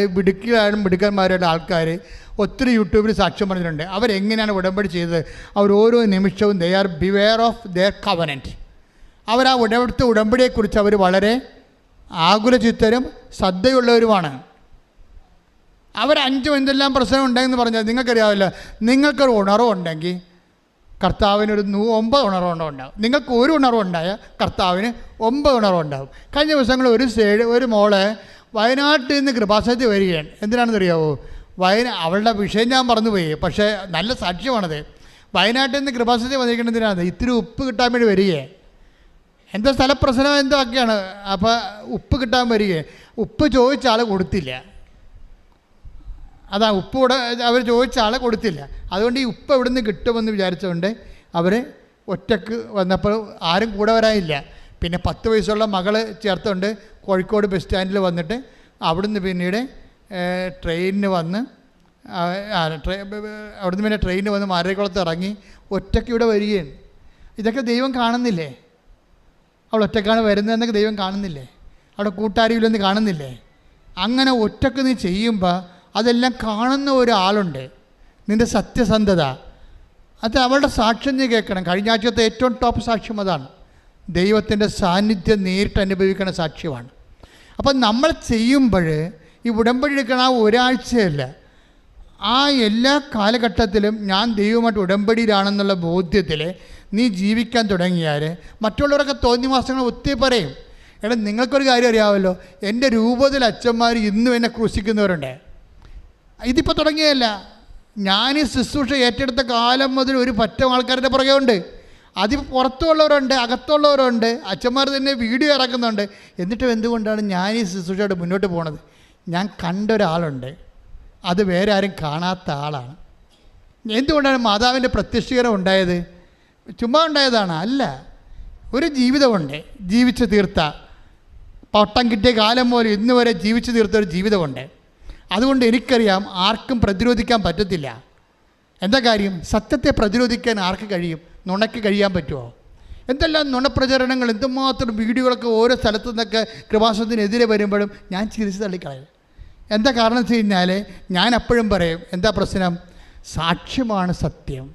മിടുക്കന്മാരുടെ ആൾക്കാർ ഒത്തിരി യൂട്യൂബിൽ സാക്ഷ്യം പറഞ്ഞിട്ടുണ്ട്. അവരെങ്ങനെയാണ് ഉടമ്പടി ചെയ്തത്. അവർ ഓരോ നിമിഷവും they are beware of their covenant. അവർ ആ ഉടമ്പടിയെക്കുറിച്ച് അവർ വളരെ ആകുലചിത്തരും ശ്രദ്ധയുള്ളവരുമാണ്. അവർ 5 എന്തെല്ലാം പ്രശ്നം ഉണ്ടെന്ന് പറഞ്ഞാൽ നിങ്ങൾക്കറിയാമല്ലോ. നിങ്ങൾക്കൊരു ഉണർവുണ്ടെങ്കിൽ കർത്താവിനൊരു 9 ഉണർവുണ്ടാവും. നിങ്ങൾക്ക് ഒരു ഉണർവുണ്ടായ കർത്താവിന് 9 ഉണർവുണ്ടാവും. കഴിഞ്ഞ ദിവസങ്ങൾ ഒരു മോളെ വയനാട്ടിൽ നിന്ന് കൃപാസനത്തിൽ വരികയാണ്. എന്തിനാണെന്നറിയാവോ? അവളുടെ വിഷയം ഞാൻ മറന്നുപോയി, പക്ഷേ നല്ല സാക്ഷ്യമാണത്. വയനാട്ടിൽ നിന്ന് കൃപാസനത്തിൽ വന്നിരിക്കുന്നതിനാണ് ഇത്തിരി ഉപ്പ് കിട്ടാൻ വേണ്ടി വരികയെ. എന്താ സ്ഥലപ്രശ്നം എന്തോ ഒക്കെയാണ്. അപ്പോൾ ഉപ്പ് കിട്ടാൻ വരികയെ. ഉപ്പ് ചോദിച്ച ആൾ കൊടുത്തില്ല. അതാ ഉപ്പ് കൂടെ അവർ ചോദിച്ച ആളെ കൊടുത്തില്ല. അതുകൊണ്ട് ഈ ഉപ്പ് എവിടെ നിന്ന് കിട്ടുമെന്ന് വിചാരിച്ചുകൊണ്ട് അവർ ഒറ്റക്ക് വന്നപ്പോൾ ആരും കൂടെ വരാനില്ല. പിന്നെ 10 വയസ്സുള്ള മകൾ ചേർത്തുകൊണ്ട് കോഴിക്കോട് ബസ് സ്റ്റാൻഡിൽ വന്നിട്ട് അവിടുന്ന് പിന്നീട് ട്രെയിനിന് വന്ന് അവിടുന്ന് പിന്നെ ട്രെയിനിന് വന്ന് മാരേക്കുളത്ത് ഇറങ്ങി ഒറ്റയ്ക്ക് ഇവിടെ വരികയാണ്. ഇതൊക്കെ ദൈവം കാണുന്നില്ലേ? അവൾ ഒറ്റക്കാണ് വരുന്നതെന്നൊക്കെ ദൈവം കാണുന്നില്ലേ? അവിടെ കൂട്ടാരിയില്ലെന്ന് കാണുന്നില്ലേ? അങ്ങനെ ഒറ്റക്ക് നീ ചെയ്യുമ്പോൾ അതെല്ലാം കാണുന്ന ഒരാളുണ്ട്. നിൻ്റെ സത്യസന്ധത, അത് അവളുടെ സാക്ഷ്യം നീ കേൾക്കണം. കഴിഞ്ഞ ആഴ്ചത്തെ ഏറ്റവും ടോപ്പ് സാക്ഷ്യം അതാണ്. ദൈവത്തിൻ്റെ സാന്നിധ്യം നേരിട്ട് അനുഭവിക്കുന്ന സാക്ഷ്യമാണ്. അപ്പം നമ്മൾ ചെയ്യുമ്പോൾ ഈ ഉടമ്പടി എടുക്കണ ആ ഒരാഴ്ചയല്ല, ആ എല്ലാ കാലഘട്ടത്തിലും ഞാൻ ദൈവമായിട്ട് ഉടമ്പടിയിലാണെന്നുള്ള ബോധ്യത്തിൽ നീ ജീവിക്കാൻ തുടങ്ങിയാൽ മറ്റുള്ളവരൊക്കെ തോന്നിവാസങ്ങൾ ഒത്തിരി പറയും. എടാ, നിങ്ങൾക്കൊരു കാര്യം അറിയാമല്ലോ, എൻ്റെ രൂപത്തിൽ അച്ഛന്മാർ ഇന്നും എന്നെ ക്രൂശിക്കുന്നവരുണ്ട്. ഇതിപ്പോൾ തുടങ്ങിയതല്ല. ഞാൻ ഈ ശുശ്രൂഷ ഏറ്റെടുത്ത കാലം മുതൽ ഒരു പറ്റം ആൾക്കാരുടെ പുറകെ ഉണ്ട്. അതിപ്പോൾ പുറത്തുള്ളവരുണ്ട്, അകത്തുള്ളവരുണ്ട്. അച്ഛന്മാർ തന്നെ വീഡിയോ ഇറക്കുന്നുണ്ട്. എന്നിട്ടും എന്തുകൊണ്ടാണ് ഞാൻ ഈ ശുശ്രൂഷയോട് മുന്നോട്ട് പോണത്? ഞാൻ കണ്ട ഒരാളുണ്ട്, അത് വേറെ ആരും കാണാത്ത ആളാണ്. എന്തുകൊണ്ടാണ് മാതാവിൻ്റെ പ്രത്യക്ഷീകരണം ഉണ്ടായത്? ചുമ്മാ ഉണ്ടായതാണ്? അല്ല. ഒരു ജീവിതമുണ്ട്, ജീവിച്ച് തീർത്ത, പട്ടം കിട്ടിയ കാലം പോലെ ഇന്ന് വരെ ജീവിച്ച് തീർത്ത ഒരു ജീവിതമുണ്ട്. അതുകൊണ്ട് എനിക്കറിയാം ആർക്കും പ്രതിരോധിക്കാൻ പറ്റത്തില്ല. എന്താ കാര്യം? സത്യത്തെ പ്രതിരോധിക്കാൻ ആർക്ക് കഴിയും? നുണയ്ക്ക് കഴിയാൻ പറ്റുമോ? എന്തെല്ലാം നുണപ്രചരണങ്ങൾ, എന്തുമാത്രം വീഡിയോകളൊക്കെ ഓരോ സ്ഥലത്തു നിന്നൊക്കെ കൃപാസനത്തിനെതിരെ വരുമ്പോഴും ഞാൻ ചിരിച്ച് തള്ളിക്കളയും. എന്താ കാരണം വെച്ച് കഴിഞ്ഞാൽ ഞാൻ എപ്പോഴും പറയും, എന്താ പ്രശ്നം? സാക്ഷ്യമാണ് സത്യം,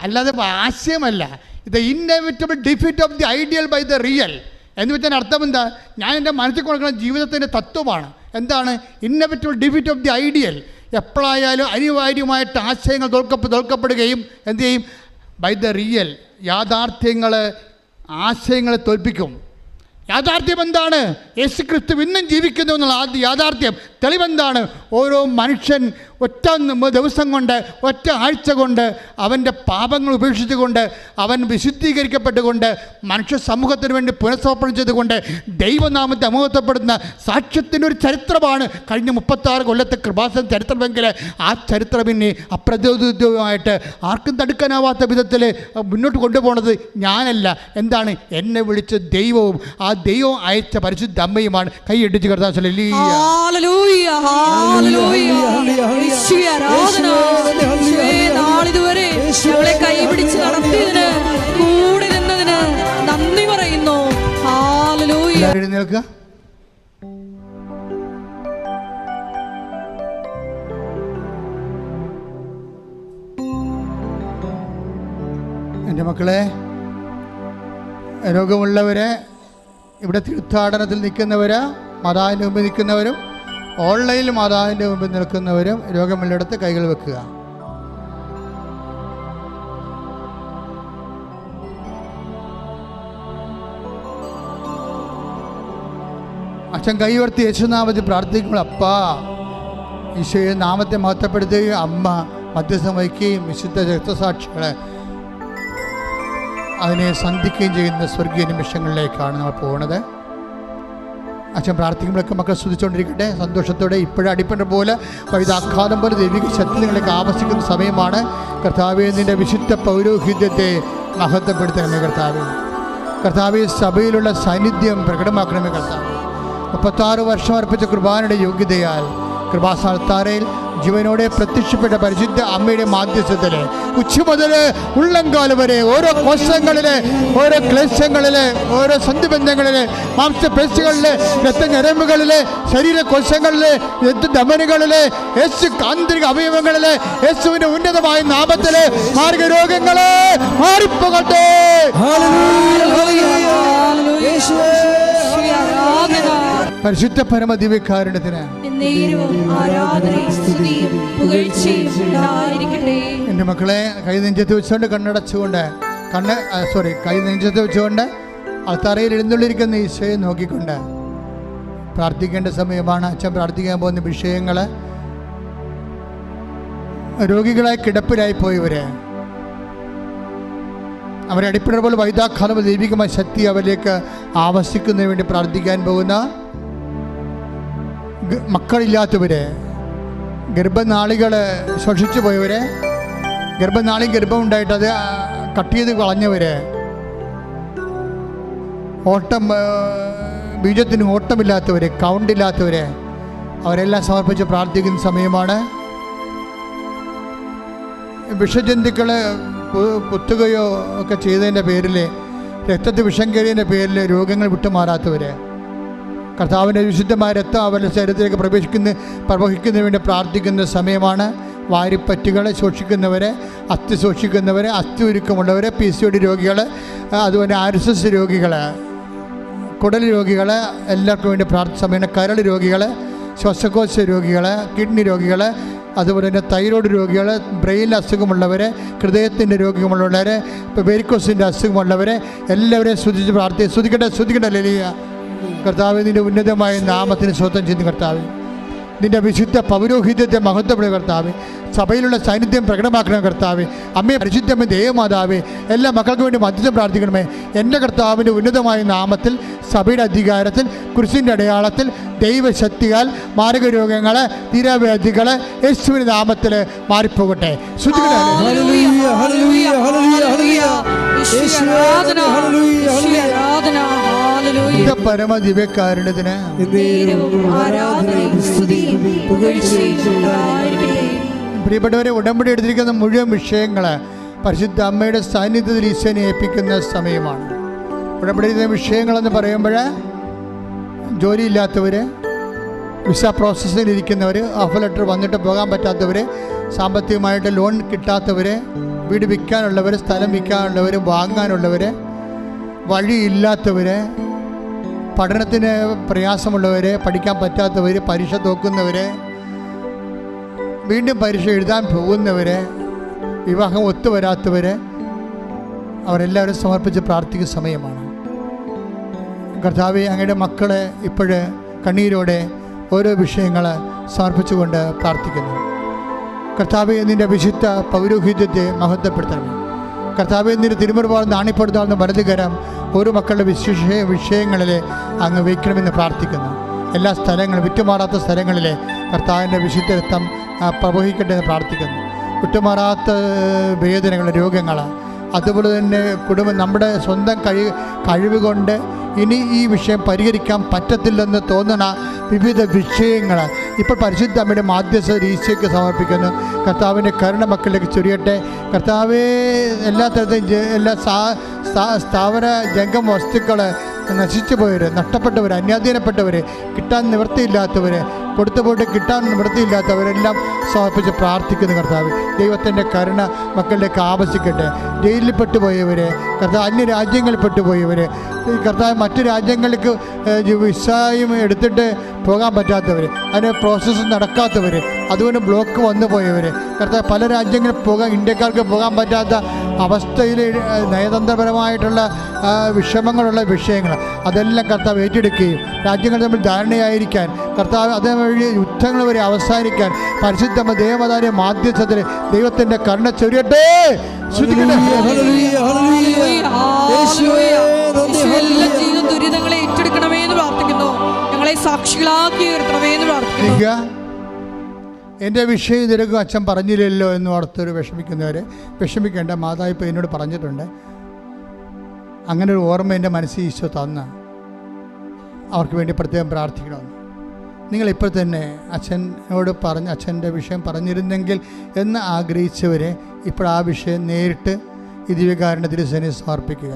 അല്ലാതെ ആശയമല്ല. ഇത് inevitable defeat of the ideal by the real എന്ന് വെച്ചാൽ അർത്ഥം എന്താ? ഞാൻ എൻ്റെ മനസ്സിൽ കൊടുക്കുന്ന ജീവിതത്തിൻ്റെ തത്വമാണ്. എന്താണ് inevitable defeat of the ideal? എപ്പോഴായാലും അനിവാര്യമായിട്ട് ആശയങ്ങൾ തോൽക്കപ്പെടുകയും എന്തു ചെയ്യും? By the real. യാഥാർത്ഥ്യങ്ങൾ ആശയങ്ങളെ തോൽപ്പിക്കും. യാഥാർത്ഥ്യം എന്താണ്? യേശു ക്രിസ്തു ഇന്നും ജീവിക്കുന്നു എന്നുള്ള ആദ്യ യാഥാർത്ഥ്യം. തെളിവെന്താണ്? ഓരോ മനുഷ്യൻ ഒറ്റ ദിവസം കൊണ്ട്, ഒറ്റ ആഴ്ച കൊണ്ട് അവൻ്റെ പാപങ്ങൾ ഉപേക്ഷിച്ചുകൊണ്ട്, അവൻ വിശുദ്ധീകരിക്കപ്പെട്ടുകൊണ്ട്, മനുഷ്യ സമൂഹത്തിന് വേണ്ടി പുനഃസമർപ്പണം ചെയ്തുകൊണ്ട് ദൈവനാമത്തെ അമഹത്വപ്പെടുന്ന സാക്ഷ്യത്തിൻ്റെ ഒരു ചരിത്രമാണ് കഴിഞ്ഞ 36 കൊല്ലത്തെ കൃപാസന ചരിത്രമെങ്കിൽ ആ ചരിത്രം ഇനി അപ്രതിരോധമായിട്ട് ആർക്കും തടുക്കാനാവാത്ത വിധത്തിൽ മുന്നോട്ട് കൊണ്ടുപോകുന്നത് ഞാനല്ല. എന്താണ്? എന്നെ വിളിച്ച ദൈവവും ആ ദൈവം അയച്ച പരിശുദ്ധ അമ്മയുമാണ്. കൈയടിച്ച് കർത്താവ് നാളിതുവരെ ഞങ്ങളെ കൈപിടിച്ച് നടത്തിയതിന്, കൂടെ നിന്നതിന് നന്ദി പറയുന്നു. എഴുന്നേൽക്കുക. എൻ്റെ മക്കളെ, രോഗമുള്ളവരെ, ഇവിടെ തീർത്ഥാടനത്തിൽ നിൽക്കുന്നവര്, മാതാവിൻ്റെ മുമ്പിൽ നിൽക്കുന്നവരും ഓൺലൈനിൽ മാതാവിൻ്റെ മുമ്പിൽ നിൽക്കുന്നവരും രോഗമുള്ളിടത്ത് കൈകൾ വെക്കുക. അച്ഛൻ കൈവർത്തി യേശുനാമത്തിൽ പ്രാർത്ഥിക്കുമ്പോൾ അപ്പാ ഈശോയെ നാമത്തെ മഹത്വപ്പെടുത്തുകയും അമ്മ മധ്യസ്ഥം വഹിക്കുകയും വിശുദ്ധ രക്തസാക്ഷികളെ അതിനെ സന്ധിക്കുകയും ചെയ്യുന്ന സ്വർഗീയ നിമിഷങ്ങളിലേക്കാണ് നമ്മൾ പോകുന്നത്. അച്ഛൻ പ്രാർത്ഥിക്കുമ്പോഴൊക്കെ മക്കൾ സ്തുതിച്ചുകൊണ്ടിരിക്കട്ടെ സന്തോഷത്തോടെ. ഇപ്പോഴും അടിപ്പണ്ട പോലെ വൈദാഘാതം പോലെ ദൈവിക ശക്തി നിങ്ങളേക്ക് ആവശ്യിക്കുന്ന സമയമാണ്. കർത്താവേ, നിൻ്റെ വിശുദ്ധ പൗരോഹിത്യത്തെ മഹത്വപ്പെടുത്തണമേ കർത്താവേ. കർത്താവേ, സഭയിലുള്ള സാന്നിധ്യം പ്രകടമാക്കണമേ കർത്താവേ. 36 വർഷം അർപ്പിച്ച കുർബാനയുടെ യോഗ്യതയാൽ കൃപാസ്ഥാനത്താരയിൽ ജീവനോടെ പ്രത്യക്ഷപ്പെട്ട പരിശുദ്ധ അമ്മയുടെ മാധ്യസ്ഥത്തിൽ ഉച്ച മുതൽ ഉള്ളംകാല് വരെ ഓരോ കോശങ്ങളിലെ, ഓരോ ക്ലേശങ്ങളിലെ, ഓരോ സന്ധിബന്ധങ്ങളിലെ, മാംസപേശികളിലെ, രക്തഞരമ്പുകളിലെ, ശരീരകോശങ്ങളിലെ, രക്തധമനികളിലെ, യേശു ആന്തരിക അവയവങ്ങളിലെ യേശുവിന്റെ ഉന്നതമായ നാമത്തിലെ മാർഗരോഗങ്ങളെ മാറിപ്പോകട്ടെ. പരിശുദ്ധ പരമ ദിവ്യകാരുണ്യത്തിന് എൻ്റെ മക്കളെ, കൈ നെഞ്ചത്ത് വെച്ചുകൊണ്ട് കണ്ണടച്ചുകൊണ്ട് കൈ നെഞ്ചത്ത് വെച്ചുകൊണ്ട് അൾത്താരയിൽ എഴുന്നള്ളിരിക്കുന്ന ഈശോയെ നോക്കിക്കൊണ്ട് പ്രാർത്ഥിക്കേണ്ട സമയമാണ്. അച്ഛൻ പ്രാർത്ഥിക്കാൻ പോകുന്ന വിഷയങ്ങൾ രോഗികളായി കിടപ്പിലായി പോയവര്, അവരെ അടിപ്പിടർ പോലെ വൈദാഘാതം ദൈവികമായ ശക്തി അവരിലേക്ക് ആവസിക്കുന്നതിന് വേണ്ടി പ്രാർത്ഥിക്കാൻ പോകുന്ന മക്കളില്ലാത്തവര്, ഗർഭനാളികൾ ശ്വസിച്ചു പോയവര്, ഗർഭം ഉണ്ടായിട്ട് അത് കട്ട് ചെയ്ത് കളഞ്ഞവര്, ബീജത്തിന് ഓട്ടമില്ലാത്തവര്, കൗണ്ടില്ലാത്തവര്, അവരെല്ലാം സമർപ്പിച്ച് പ്രാർത്ഥിക്കുന്ന സമയമാണ്. വിഷജന്തുക്കളെ കുത്തുകയോ ഒക്കെ ചെയ്തതിൻ്റെ പേരിൽ, രക്തത്തിൽ വിഷം കയറിയതിൻ്റെ പേരിൽ രോഗങ്ങൾ വിട്ടുമാറാത്തവര്, കർത്താവിൻ്റെ വിശുദ്ധമായ രക്തം അവരുടെ ശരീരത്തിലേക്ക് പ്രവഹിക്കുന്നതിന് വേണ്ടി പ്രാർത്ഥിക്കുന്ന സമയമാണ്. വാരിപ്പറ്റുകൾ സൂക്ഷിക്കുന്നവരെ, അസ്ഥി സൂക്ഷിക്കുന്നവരെ, അസ്ഥി ഉരുക്കമുള്ളവർ, PCOD രോഗികൾ, അതുപോലെ RSS രോഗികൾ, കുടൽ രോഗികൾ, എല്ലാവർക്കും വേണ്ടി സമയമാണ്. കരൾ രോഗികൾ, ശ്വാസകോശ രോഗികൾ, കിഡ്നി രോഗികൾ, അതുപോലെ തന്നെ തൈറോയ്ഡ് രോഗികൾ, ബ്രെയിൻ അസുഖമുള്ളവർ, ഹൃദയത്തിൻ്റെ രോഗമുള്ളവർ, വെരിക്കോസിൻ്റെ അസുഖമുള്ളവർ, എല്ലാവരെയും സ്തുതിക്കട്ടെ. ഹല്ലേലൂയ. കർത്താവേ, നിൻ്റെ ഉന്നതമായ നാമത്തിന് സ്വന്തം ചെയ്യുന്ന കർത്താവേ, നിൻ്റെ വിശുദ്ധ പൗരോഹിത്യത്തെ മഹത്വപ്പെടുക കർത്താവേ. സഭയിലുള്ള സാന്നിധ്യം പ്രകടമാക്കണം കർത്താവേ. അമ്മയെ പരിശുദ്ധമേ ദേവമാതാവേ, എല്ലാ മക്കൾക്ക് വേണ്ടി മധ്യസ്ഥം പ്രാർത്ഥിക്കണമേ. എൻ്റെ കർത്താവിൻ്റെ ഉന്നതമായ നാമത്തിൽ, സഭയുടെ അധികാരത്തിൽ, കുരിശിൻ്റെ അടയാളത്തിൽ, ദൈവശക്തിയാൽ മാരകരോഗങ്ങൾ, തീരാവ്യാധികൾ യേശുവിൻ്റെ നാമത്തിൽ മാറിപ്പോകട്ടെ. പരമ ദിവ്യകാരുണ്യത്തിന് പ്രിയപ്പെട്ടവരെ, ഉടമ്പടി എടുത്തിരിക്കുന്ന മുഴുവൻ വിഷയങ്ങൾ പരിശുദ്ധ അമ്മയുടെ സാന്നിധ്യത്തിൽ ഈശോനെ ഏൽപ്പിക്കുന്ന സമയമാണ്. ഉടമ്പടിയുടെ വിഷയങ്ങളെന്ന് പറയുമ്പോൾ ജോലിയില്ലാത്തവർ, വിസ പ്രോസസ്സിലിരിക്കുന്നവർ, ഓഫർ ലെറ്റർ വന്നിട്ട് പോകാൻ പറ്റാത്തവർ, സാമ്പത്തികമായിട്ട് ലോൺ കിട്ടാത്തവർ, വീട് വിൽക്കാനുള്ളവർ, സ്ഥലം വിൽക്കാനുള്ളവർ, വാങ്ങാനുള്ളവർ, വഴിയില്ലാത്തവർ, പഠനത്തിന് പ്രയാസമുള്ളവർ, പഠിക്കാൻ പറ്റാത്തവർ, പരീക്ഷ തോക്കുന്നവർ, വീണ്ടും പരീക്ഷ എഴുതാൻ പോകുന്നവർ, വിവാഹം ഒത്തുവരാത്തവർ, അവരെല്ലാവരും സമർപ്പിച്ച് പ്രാർത്ഥിക്കുന്ന സമയമാണ്. കർത്താവേ, അങ്ങയുടെ മക്കളെ ഇപ്പോഴ് കണ്ണീരോടെ ഓരോ വിഷയങ്ങൾ സമർപ്പിച്ചുകൊണ്ട് പ്രാർത്ഥിക്കുന്നു. കർത്താവേ, നിൻ്റെ വിശുദ്ധ പൗരോഹിത്യത്തെ മഹത്വപ്പെടുത്തണമേ. കർത്താവേ, നിൻ്റെ തിരുമുറുപാട് നാണിപ്പെടുത്താവുന്ന വലതുകരം ഓരോ മക്കളുടെ വിഷയങ്ങളിൽ അങ്ങ് വയ്ക്കണമെന്ന് പ്രാർത്ഥിക്കുന്നു. എല്ലാ സ്ഥലങ്ങളും, വിട്ടുമാറാത്ത സ്ഥലങ്ങളിൽ കർത്താവിൻ്റെ വിശുദ്ധ രക്തം പ്രവഹിക്കട്ടെ എന്ന് പ്രാർത്ഥിക്കുന്നു. വിട്ടുമാറാത്ത വേദനകൾ, രോഗങ്ങൾ, അതുപോലെ തന്നെ കുടുംബം, നമ്മുടെ സ്വന്തം കഴിവ് കൊണ്ട് ഇനി ഈ വിഷയം പരിഹരിക്കാൻ പറ്റത്തില്ലെന്ന് തോന്നുന്ന വിവിധ വിഷയങ്ങൾ ഇപ്പോൾ പരിശുദ്ധ അമ്മയുടെ മാധ്യസ്ഥ ഈശോയ്ക്ക് സമർപ്പിക്കുന്നു. കർത്താവിൻ്റെ കരുണ മക്കളിലേക്ക് ചൊരിയട്ടെ. കർത്താവേ, എല്ലാ തരത്തിലും എല്ലാ സ്ഥാവര ജംഗം വസ്തുക്കൾ നശിച്ചു പോയവർ, നഷ്ടപ്പെട്ടവർ, അന്യാധീനപ്പെട്ടവർ, കിട്ടാൻ നിവൃത്തിയില്ലാത്തവർ, കൊടുത്തു പോയിട്ട് കിട്ടാൻ നിവൃത്തിയില്ലാത്തവരെല്ലാം സമർപ്പിച്ച് പ്രാർത്ഥിക്കുന്നു. കർത്താവ്, ദൈവത്തിൻ്റെ കരുണ മക്കളിലേക്ക് ആവശ്യിക്കട്ടെ. ജയിലിൽ പെട്ടുപോയവർ, കർത്താവ് അന്യരാജ്യങ്ങളിൽ പെട്ടുപോയവർ, കർത്താവ് മറ്റു രാജ്യങ്ങൾക്ക് വിസയും എടുത്തിട്ട് പോകാൻ പറ്റാത്തവർ, അതിന് പ്രോസസ്സ് നടക്കാത്തവർ, അതുകൊണ്ട് ബ്ലോക്ക് വന്നു പോയവർ, കർത്താവ് പല രാജ്യങ്ങളിൽ ഇന്ത്യക്കാർക്ക് പോകാൻ പറ്റാത്ത അവസ്ഥയിൽ നയതന്ത്രപരമായിട്ടുള്ള വിഷമങ്ങളുള്ള വിഷയങ്ങൾ അതെല്ലാം കർത്താവ് ഏറ്റെടുക്കുകയും രാജ്യങ്ങൾ തമ്മിൽ ധാരണയായിരിക്കാൻ, കർത്താവ് അതേവഴി യുദ്ധങ്ങൾ വരെ അവസാനിക്കാൻ പരിശുദ്ധ ദേവതാന്റെ മാധ്യസ്ഥത്തിൽ ദൈവത്തിൻ്റെ കരുണ ചൊരിയട്ടെ. ദുരിതങ്ങളെ ഏറ്റെടുക്കണമേ എന്ന് പ്രാർത്ഥിക്കുന്നു. ഞങ്ങളെ സാക്ഷികളാക്കി ഉയർത്തണമേ എന്ന് പ്രാർത്ഥിക്കുന്നു. എൻ്റെ വിഷയം ഇതിലേക്ക് അച്ഛൻ പറഞ്ഞില്ലല്ലോ എന്ന് ഓർത്തൊരു വിഷമിക്കുന്നവരെ വിഷമിക്കേണ്ട. മാതാവ് എന്നോട് പറഞ്ഞിട്ടുണ്ട്, അങ്ങനെ ഒരു ഓർമ്മ എൻ്റെ മനസ്സിൽ ഈശോ തന്ന അവർക്ക് വേണ്ടി പ്രത്യേകം പ്രാർത്ഥിക്കണമെന്ന്. നിങ്ങളിപ്പോൾ തന്നെ അച്ഛനോട് അച്ഛൻ്റെ വിഷയം പറഞ്ഞിരുന്നെങ്കിൽ എന്ന് ആഗ്രഹിച്ചവരെ ഇപ്പോൾ ആ വിഷയം നേരിട്ട് ഈ ദിവ്യകാരുണ്യ തിരുസേനയെ സമർപ്പിക്കുക.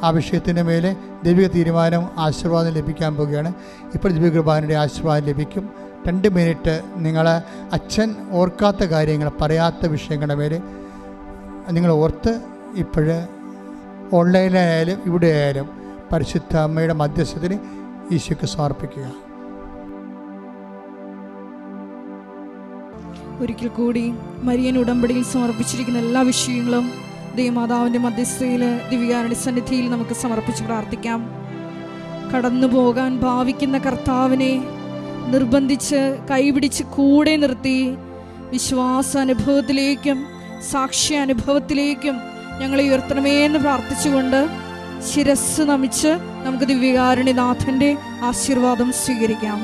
ആ വിഷയത്തിൻ്റെ മേലെ ദൈവിക തീരുമാനം, ആശീർവാദം ലഭിക്കാൻ പോവുകയാണ്. ഇപ്പോൾ ദിവ്യകൃപാനയുടെ ആശീർവാദം ലഭിക്കും. 2 മിനിറ്റ് നിങ്ങൾ അച്ഛൻ ഓർക്കാത്ത കാര്യങ്ങൾ, പറയാത്ത വിഷയങ്ങളുടെ മേലെ നിങ്ങൾ ഓർത്ത് ഇപ്പോഴ് ഓൺലൈനായാലും ഇവിടെ ആയാലും പരിശുദ്ധ അമ്മയുടെ മധ്യസ്ഥത്തിന് ഈശോയ്ക്ക് സമർപ്പിക്കുക. ഒരിക്കൽ കൂടി മരിയൻ ഉടമ്പടിയിൽ സമർപ്പിച്ചിരിക്കുന്ന എല്ലാ വിഷയങ്ങളും ദേവമാതാവിൻ്റെ മധ്യസ്ഥയിൽ ദിവ്യകാരുണ്യ സന്നിധിയിൽ നമുക്ക് സമർപ്പിച്ച് പ്രാർത്ഥിക്കാം. കടന്നു പോകാൻ ഭാവിക്കുന്ന കർത്താവിനെ നിർബന്ധിച്ച് കൈപിടിച്ച് കൂടെ നിർത്തി വിശ്വാസാനുഭവത്തിലേക്കും സാക്ഷ്യാനുഭവത്തിലേക്കും ഞങ്ങളെ ഉയർത്തണമേ എന്ന് പ്രാർത്ഥിച്ചുകൊണ്ട് ശിരസ് നമിച്ച് നമുക്ക് ദിവ്യകാരുണ്യനാഥൻ്റെ ആശീർവാദം സ്വീകരിക്കാം.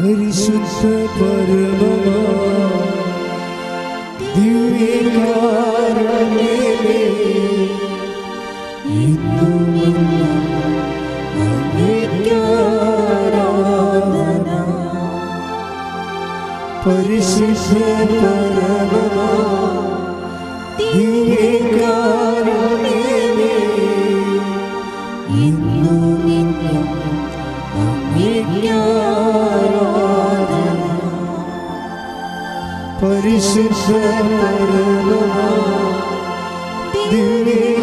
പരിശുദ്ധ പരമമാ ദിവ്യകാരുണ്യമേ, എന്നും അങ്ങേക്ക് ആരാധന. പരിശുദ്ധ പരമമാ ദിവ്യകാരുണ്യമേ, എന്നും അങ്ങേക്ക് പരിശുദ്ധ പരമമാ ദിവ്യ